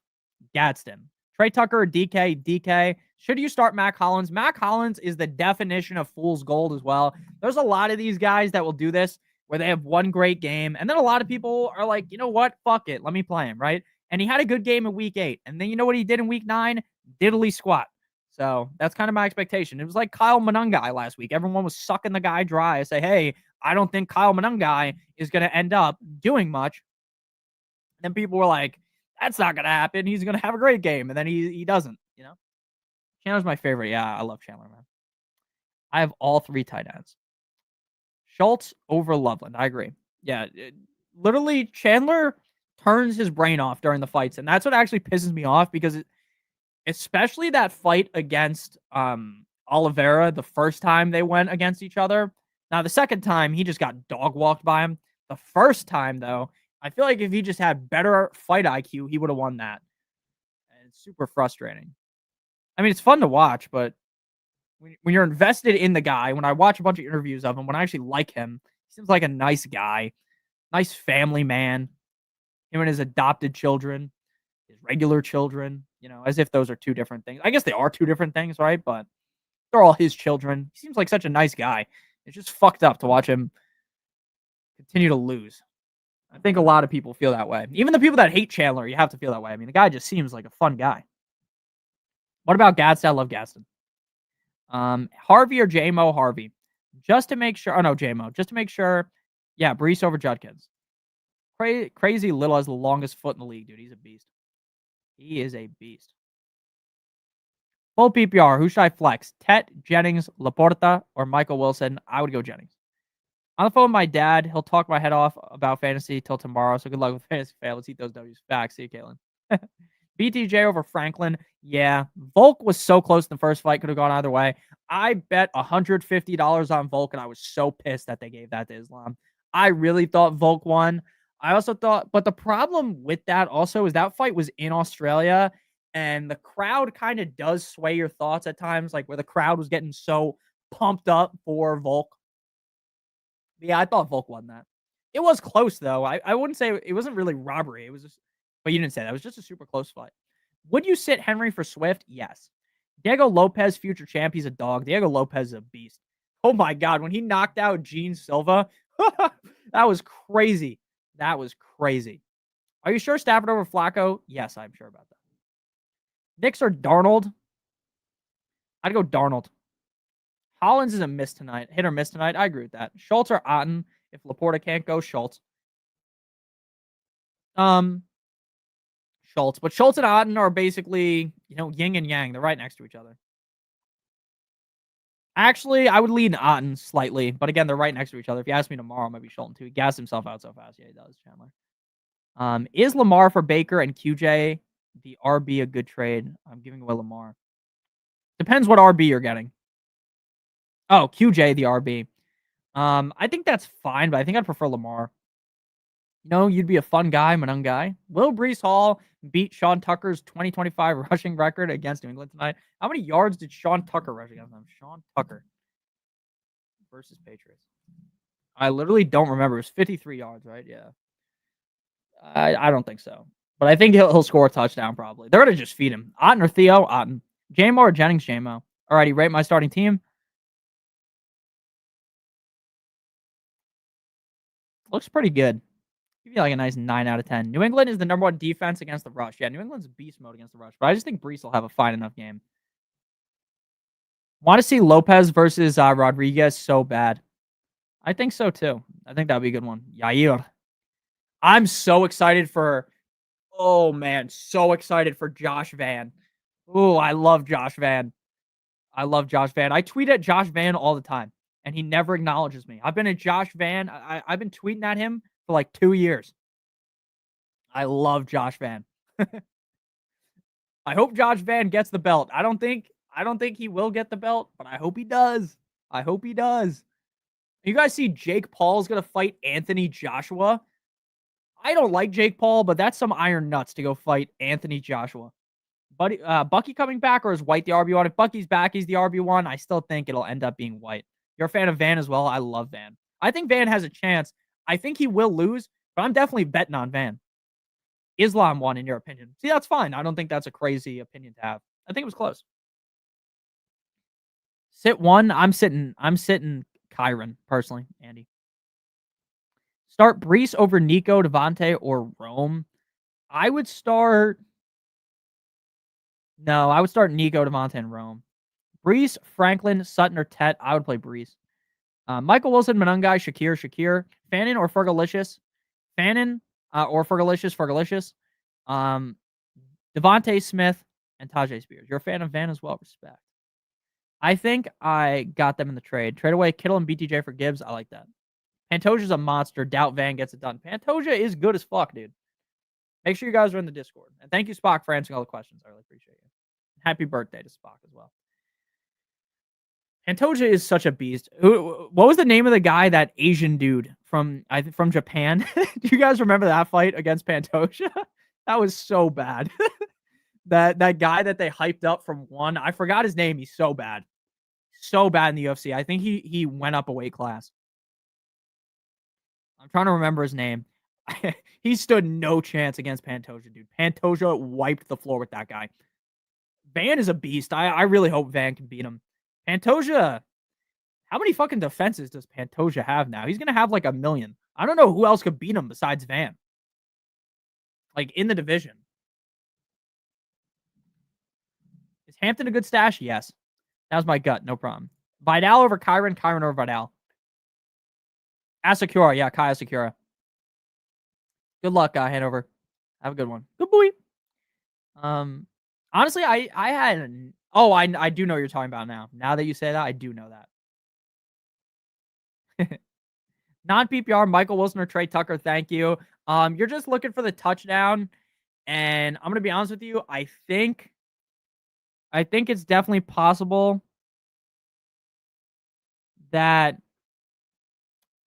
A: Gadsden. Trey Tucker, DK, DK. Should you start Mac Hollins? Mac Hollins is the definition of fool's gold as well. There's a lot of these guys that will do this where they have one great game. And then a lot of people are like, you know what? Fuck it. Let me play him, right? And he had a good game in week 8. And then you know what he did in week 9? Diddly squat. So that's kind of my expectation. It was like Kyle Monangai last week. Everyone was sucking the guy dry. I say, hey, I don't think Kyle Monangai is going to end up doing much. Then people were like, that's not going to happen. He's going to have a great game. And then he doesn't, you know? Chandler's my favorite. Yeah, I love Chandler, man. I have all 3 tight ends. Schultz over Loveland. I agree. Yeah, literally Chandler turns his brain off during the fights. And that's what actually pisses me off because especially that fight against Oliveira the first time they went against each other. Now, the second time, he just got dog walked by him. The first time, though, I feel like if he just had better fight IQ, he would have won that. And it's super frustrating. I mean, it's fun to watch, but when you're invested in the guy, when I watch a bunch of interviews of him, when I actually like him, he seems like a nice guy, nice family man. Him and his adopted children, his regular children, you know, as if those are 2 different things. I guess they are 2 different things, right? But they're all his children. He seems like such a nice guy. It's just fucked up to watch him continue to lose. I think a lot of people feel that way. Even the people that hate Chandler, you have to feel that way. I mean, the guy just seems like a fun guy. What about Gadsden? I love Gadsden. Harvey or JMO? Harvey. Just to make sure. Oh, no, JMO. Just to make sure. Yeah, Brees over Judkins. Crazy Little has the longest foot in the league, dude. He's a beast. He is a beast. Full PPR. Who should I flex? Tet, Jennings, Laporta, or Michael Wilson? I would go Jennings. On the phone with my dad. He'll talk my head off about fantasy till tomorrow. So good luck with fantasy fan. Let's eat those W's. Back. See you, Caitlin. BTJ over Franklin. Yeah. Volk was so close in the first fight. Could have gone either way. I bet $150 on Volk, and I was so pissed that they gave that to Islam. I really thought Volk won. I also thought, but the problem with that also is that fight was in Australia, and the crowd kind of does sway your thoughts at times, like where the crowd was getting so pumped up for Volk. Yeah, I thought Volk won that. It was close, though. I wouldn't say it wasn't really robbery. It was just, but you didn't say that. It was just a super close fight. Would you sit Henry for Swift? Yes. Diego Lopez, future champ. He's a dog. Diego Lopez is a beast. Oh my God. When he knocked out Gene Silva, that was crazy. That was crazy. Are you sure Stafford over Flacco? Yes, I'm sure about that. Knicks or Darnold? I'd go Darnold. Hollins is a miss tonight. Hit or miss tonight. I agree with that. Schultz or Otten. If Laporta can't go, Schultz. Schultz. But Schultz and Otten are basically, yin and yang. They're right next to each other. Actually, I would lean Otten slightly. But again, they're right next to each other. If you ask me tomorrow, maybe Schultz too. He gassed himself out so fast. Yeah, he does, Chandler. Is Lamar for Baker and QJ the RB a good trade? I'm giving away Lamar. Depends what RB you're getting. Oh, QJ the RB. I think that's fine, but I think I'd prefer Lamar. You'd be a fun guy, Manung guy. Will Brees Hall beat Sean Tucker's 2025 rushing record against New England tonight? How many yards did Sean Tucker rush against them? Sean Tucker versus Patriots. I literally don't remember. It was 53 yards, right? Yeah. I don't think so. But I think he'll score a touchdown probably. They're going to just feed him. Otten or Theo? Otten. JMO or Jennings? JMO. Alrighty, rate my starting team. Looks pretty good. Give you like a nice 9 out of 10. New England is the number 1 defense against the rush. Yeah, New England's beast mode against the rush. But I just think Brees will have a fine enough game. Want to see Lopez versus Rodriguez so bad. I think so too. I think that would be a good one. Yair. I'm so excited for... Oh, man. So excited for Josh Van. Oh, I love Josh Van. I love Josh Van. I tweet at Josh Van all the time, and he never acknowledges me. I've been at Josh Van. I've been tweeting at him for like 2 years. I love Josh Van. I hope Josh Van gets the belt. I don't think he will get the belt, but I hope he does. I hope he does. You guys see Jake Paul's going to fight Anthony Joshua? I don't like Jake Paul, but that's some iron nuts to go fight Anthony Joshua. Bucky coming back, or is White the RB1? If Bucky's back, he's the RB1. I still think it'll end up being White. You're a fan of Van as well? I love Van. I think Van has a chance. I think he will lose, but I'm definitely betting on Van. Islam won, in your opinion. See, that's fine. I don't think that's a crazy opinion to have. I think it was close. Sit one. I'm sitting Kyron, personally, Andy. Start Brees over Nico, Devontae, or Rome. I would start. No, I would start Nico, Devontae, and Rome. Brees, Franklin, Sutton, or Tet. I would play Brees. Michael Wilson, Manungai, Shakir. Fannin or Fergalicious. Fannin or Fergalicious. Devontae Smith and Tajay Spears. You're a fan of Van as well. Respect. I think I got them in the trade. Trade away Kittle and BTJ for Gibbs. I like that. Pantoja's a monster. Doubt Van gets it done. Pantoja is good as fuck, dude. Make sure you guys are in the Discord. And thank you, Spock, for answering all the questions. I really appreciate you. Happy birthday to Spock as well. Pantoja is such a beast. What was the name of the guy, that Asian dude from Japan? Do you guys remember that fight against Pantoja? That was so bad. that guy that they hyped up from one. I forgot his name. He's so bad. So bad in the UFC. I think he went up a weight class. I'm trying to remember his name. He stood no chance against Pantoja, dude. Pantoja wiped the floor with that guy. Van is a beast. I really hope Van can beat him. Pantoja, how many fucking defenses does Pantoja have now? He's going to have like 1 million. I don't know who else could beat him besides Van. Like, in the division. Is Hampton a good stash? Yes. That was my gut. No problem. Vidal over Kyron. Kyron over Vidal. Asakura. Yeah, Kai Asakura. Good luck, Hanover. Have a good one. Good boy. Honestly, I had... Oh, I do know what you're talking about now. Now that you say that, I do know that. Non-PPR, Michael Wilson or Trey Tucker, thank you. You're just looking for the touchdown, and I'm going to be honest with you. I think it's definitely possible that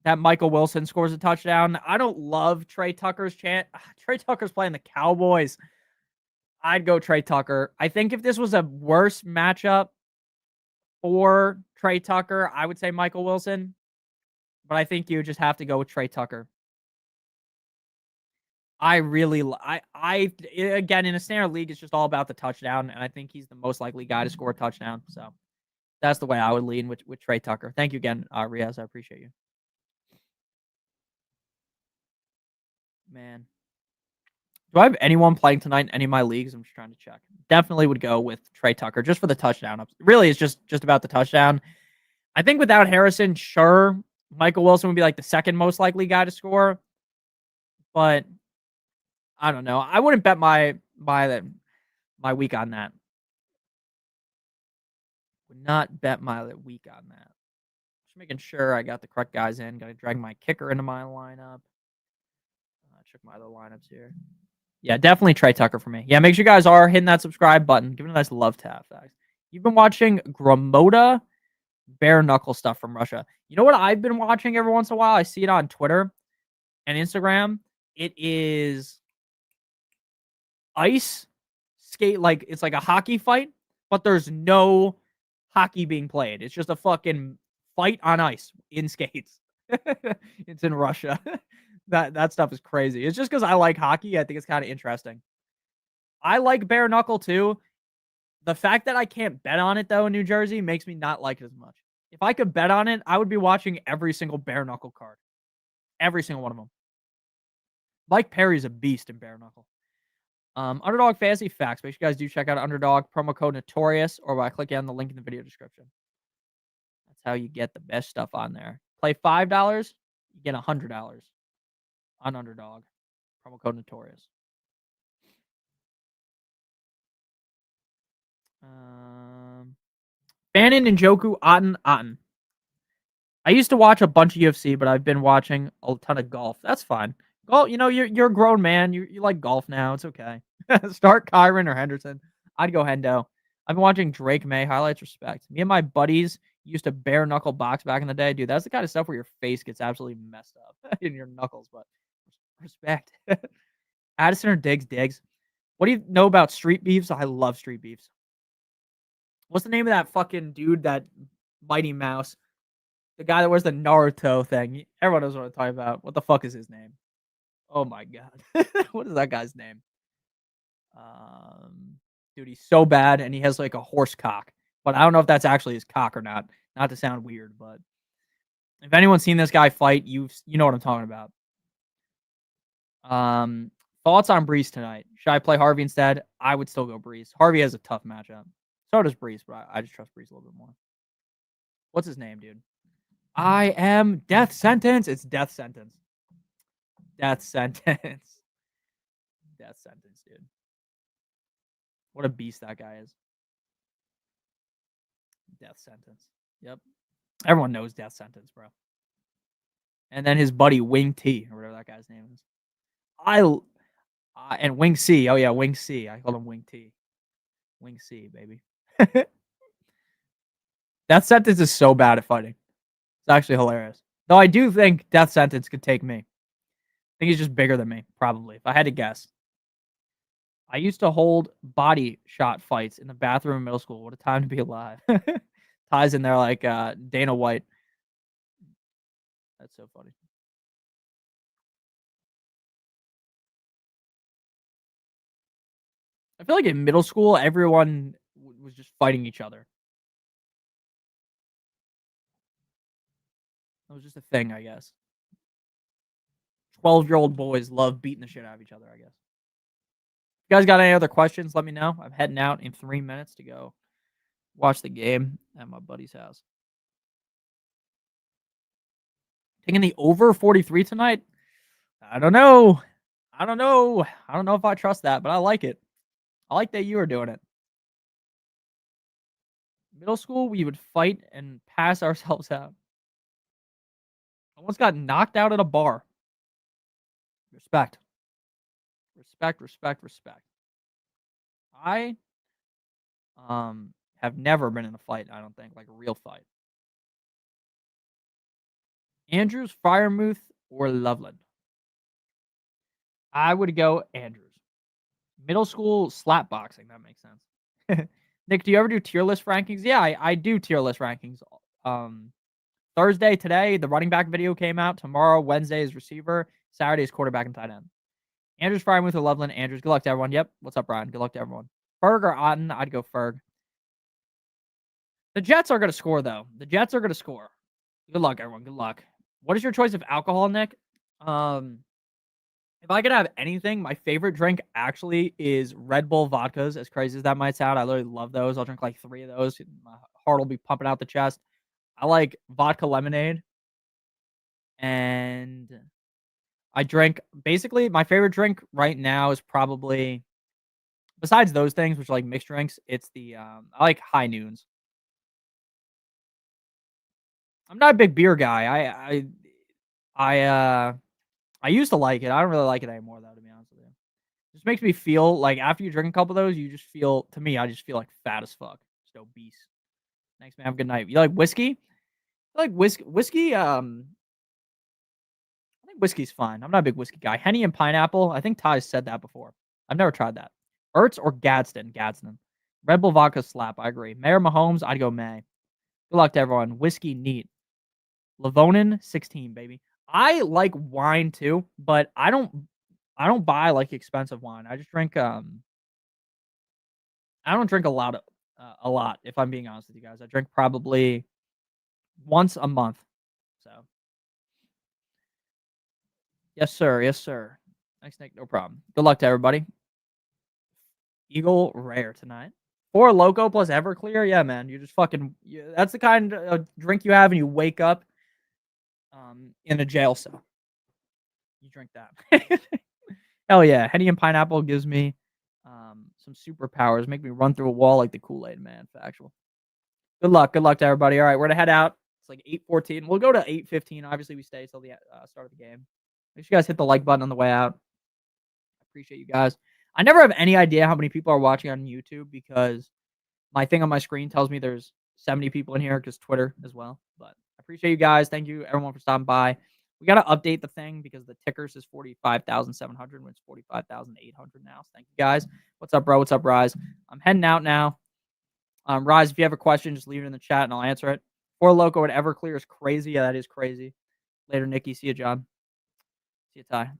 A: Michael Wilson scores a touchdown. I don't love Trey Tucker's chance. Trey Tucker's playing the Cowboys. I'd go Trey Tucker. I think if this was a worse matchup for Trey Tucker, I would say Michael Wilson. But I think you just have to go with Trey Tucker. I really, again, in a standard league, it's just all about the touchdown. And I think he's the most likely guy to score a touchdown. So that's the way I would lean with Trey Tucker. Thank you again, Riaz. I appreciate you. Man. Do I have anyone playing tonight in any of my leagues? I'm just trying to check. Definitely would go with Trey Tucker just for the touchdown. Really, it's just about the touchdown. I think without Harrison, sure, Michael Wilson would be like the second most likely guy to score. But I don't know. I wouldn't bet my week on that. Would not bet my week on that. Just making sure I got the correct guys in. Got to drag my kicker into my lineup. Check my other lineups here. Yeah, definitely Trey Tucker for me. Yeah, make sure you guys are hitting that subscribe button. Give it a nice love tap. You've been watching Gromota bare knuckle stuff from Russia. You know what I've been watching every once in a while? I see it on Twitter and Instagram. It is ice skate. Like, it's like a hockey fight, but there's no hockey being played. It's just a fucking fight on ice in skates. It's in Russia. That stuff is crazy. It's just because I like hockey. I think it's kind of interesting. I like bare knuckle too. The fact that I can't bet on it though in New Jersey makes me not like it as much. If I could bet on it, I would be watching every single bare knuckle card. Every single one of them. Mike Perry's a beast in bare knuckle. Underdog Fantasy Facts. Make sure you guys do check out Underdog. Promo code Notorious, or by clicking on the link in the video description. That's how you get the best stuff on there. Play $5, you get $100 on Underdog. Promo code Notorious. Bannon and Joku, Otten. I used to watch a bunch of UFC, but I've been watching a ton of golf. That's fine. Golf, you're a grown man. You like golf now. It's okay. Start Kyron or Henderson. I'd go Hendo. I've been watching Drake May highlights. Respect. Me and my buddies used to bare knuckle box back in the day. Dude, that's the kind of stuff where your face gets absolutely messed up in your knuckles, but respect. Addison or Diggs? What do you know about street beefs? I love street beefs. What's the name of that fucking dude, that Mighty Mouse? The guy that wears the Naruto thing. Everyone knows what I'm talking about. What the fuck is his name? Oh my god. What is that guy's name? Dude, he's so bad, and he has like a horse cock. But I don't know if that's actually his cock or not. Not to sound weird, but if anyone's seen this guy fight, you know what I'm talking about. Thoughts on Breeze tonight? Should I play Harvey instead? I would still go Breeze. Harvey has a tough matchup. So does Breeze, but I just trust Breeze a little bit more. What's his name, dude? I am Death Sentence. It's Death Sentence. Death Sentence. Death Sentence, dude. What a beast that guy is. Death Sentence. Yep. Everyone knows Death Sentence, bro. And then his buddy Wing T, or whatever that guy's name is. And Wing C. Oh yeah, Wing C. I called him Wing T. Wing C, baby. Death Sentence is so bad at fighting. It's actually hilarious. Though I do think Death Sentence could take me. I think he's just bigger than me, probably, if I had to guess. I used to hold body shot fights in the bathroom in middle school. What a time to be alive. Ties in there like Dana White. That's so funny. I feel like in middle school, everyone was just fighting each other. It was just a thing, I guess. 12-year-old boys love beating the shit out of each other, I guess. If you guys got any other questions, let me know. I'm heading out in 3 minutes to go watch the game at my buddy's house. Taking the over 43 tonight? I don't know. I don't know if I trust that, but I like it. I like that you are doing it. Middle school, we would fight and pass ourselves out. Almost got knocked out at a bar. Respect. Respect. I have never been in a fight, I don't think, like a real fight. Andrews, Firemuth, or Loveland? I would go Andrews. Middle school slap boxing, that makes sense. Nick, do you ever do tier list rankings? Yeah, I do tier list rankings. Thursday, today, the running back video came out. Tomorrow, Wednesday is receiver. Saturday is quarterback and tight end. Andrews, Firemuth, or Loveland? Andrews. Good luck to everyone. Yep. What's up, Brian? Good luck to everyone. Ferg or Otten? I'd go Ferg. The Jets are going to score, though. The Jets are going to score. Good luck, everyone. Good luck. What is your choice of alcohol, Nick? If I could have anything, my favorite drink actually is Red Bull vodkas. As crazy as that might sound, I literally love those. I'll drink like 3 of those. My heart will be pumping out the chest. I like vodka lemonade. And I drink, basically, my favorite drink right now is probably, besides those things, which are like mixed drinks, it's the, I like High Noons. I'm not a big beer guy. I used to like it. I don't really like it anymore, though, to be honest with you. It just makes me feel like after you drink a couple of those, you just feel, to me, I just feel like fat as fuck. Just obese. Thanks, man. Have a good night. You like whiskey? I like whiskey. I think whiskey's fine. I'm not a big whiskey guy. Henny and pineapple. I think Ty said that before. I've never tried that. Ertz or Gadsden? Gadsden. Red Bull vodka slap. I agree. Mayor Mahomes. I'd go May. Good luck to everyone. Whiskey neat. Lavonin 16, baby. I like wine too, but I don't buy like expensive wine. I just drink I don't drink a lot if I'm being honest with you guys. I drink probably once a month. So yes, sir. Yes, sir. Thanks, Nick. No problem. Good luck to everybody. Eagle rare tonight. 4 Loco plus Everclear. Yeah, man. You just fucking. That's the kind of drink you have, and you wake up in a jail cell. You drink that. Hell yeah. Henny and pineapple gives me some superpowers. Make me run through a wall like the Kool-Aid man. Factual. Good luck. Good luck to everybody. All right, we're going to head out. It's like 8:14. We'll go to 8:15. Obviously, we stay till the start of the game. Make sure you guys hit the like button on the way out. I appreciate you guys. I never have any idea how many people are watching on YouTube because my thing on my screen tells me there's 70 people in here because Twitter as well. But I appreciate you guys. Thank you, everyone, for stopping by. We got to update the thing because the ticker says 45,700 when it's 45,800 now. So thank you guys. What's up, bro? What's up, Rise? I'm heading out now. Rise, if you have a question, just leave it in the chat and I'll answer it. Four Loco at Everclear is crazy. Yeah, that is crazy. Later, Nikki. See you, John. See you, Ty.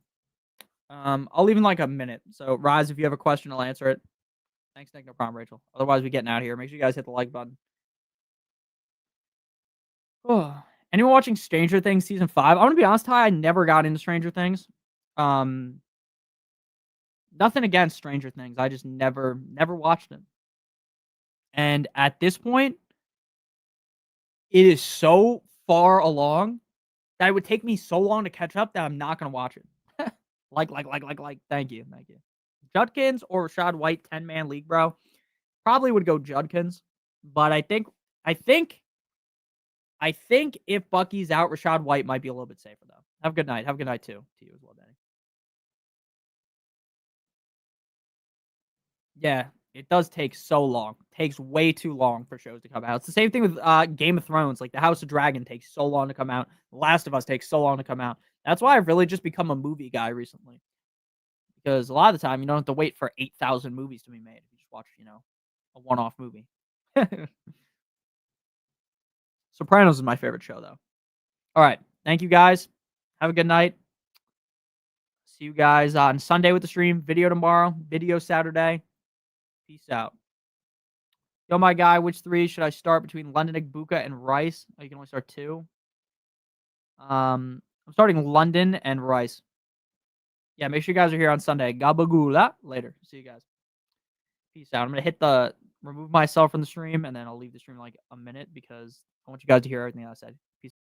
A: I'll leave in like a minute. So, Rise, if you have a question, I'll answer it. Thanks, Nick. No problem, Rachel. Otherwise, we getting out of here. Make sure you guys hit the like button. Oh, anyone watching Stranger Things season 5? I'm gonna be honest, Ty. I never got into Stranger Things. Nothing against Stranger Things. I just never watched it. And at this point, it is so far along that it would take me so long to catch up that I'm not gonna watch it. like. Thank you. Judkins or Rashad White 10-man league, bro. Probably would go Judkins, but I think if Bucky's out, Rashad White might be a little bit safer though. Have a good night. Have a good night too to you as well, Danny. Yeah, it does take so long. It takes way too long for shows to come out. It's the same thing with Game of Thrones. Like the House of Dragon takes so long to come out. The Last of Us takes so long to come out. That's why I've really just become a movie guy recently. Because a lot of the time you don't have to wait for 8,000 movies to be made. You just watch, a one-off movie. Sopranos is my favorite show though. All right. Thank you guys. Have a good night. See you guys on Sunday with the stream. Video tomorrow. Video Saturday. Peace out. Yo, my guy, which 3 should I start between London, Igbuka, and Rice? Oh, you can only start 2. I'm starting London and Rice. Yeah, make sure you guys are here on Sunday. Gabagula. Later. See you guys. Peace out. I'm going to hit the remove myself from the stream, and then I'll leave the stream like a minute because I want you guys to hear everything I said. Peace.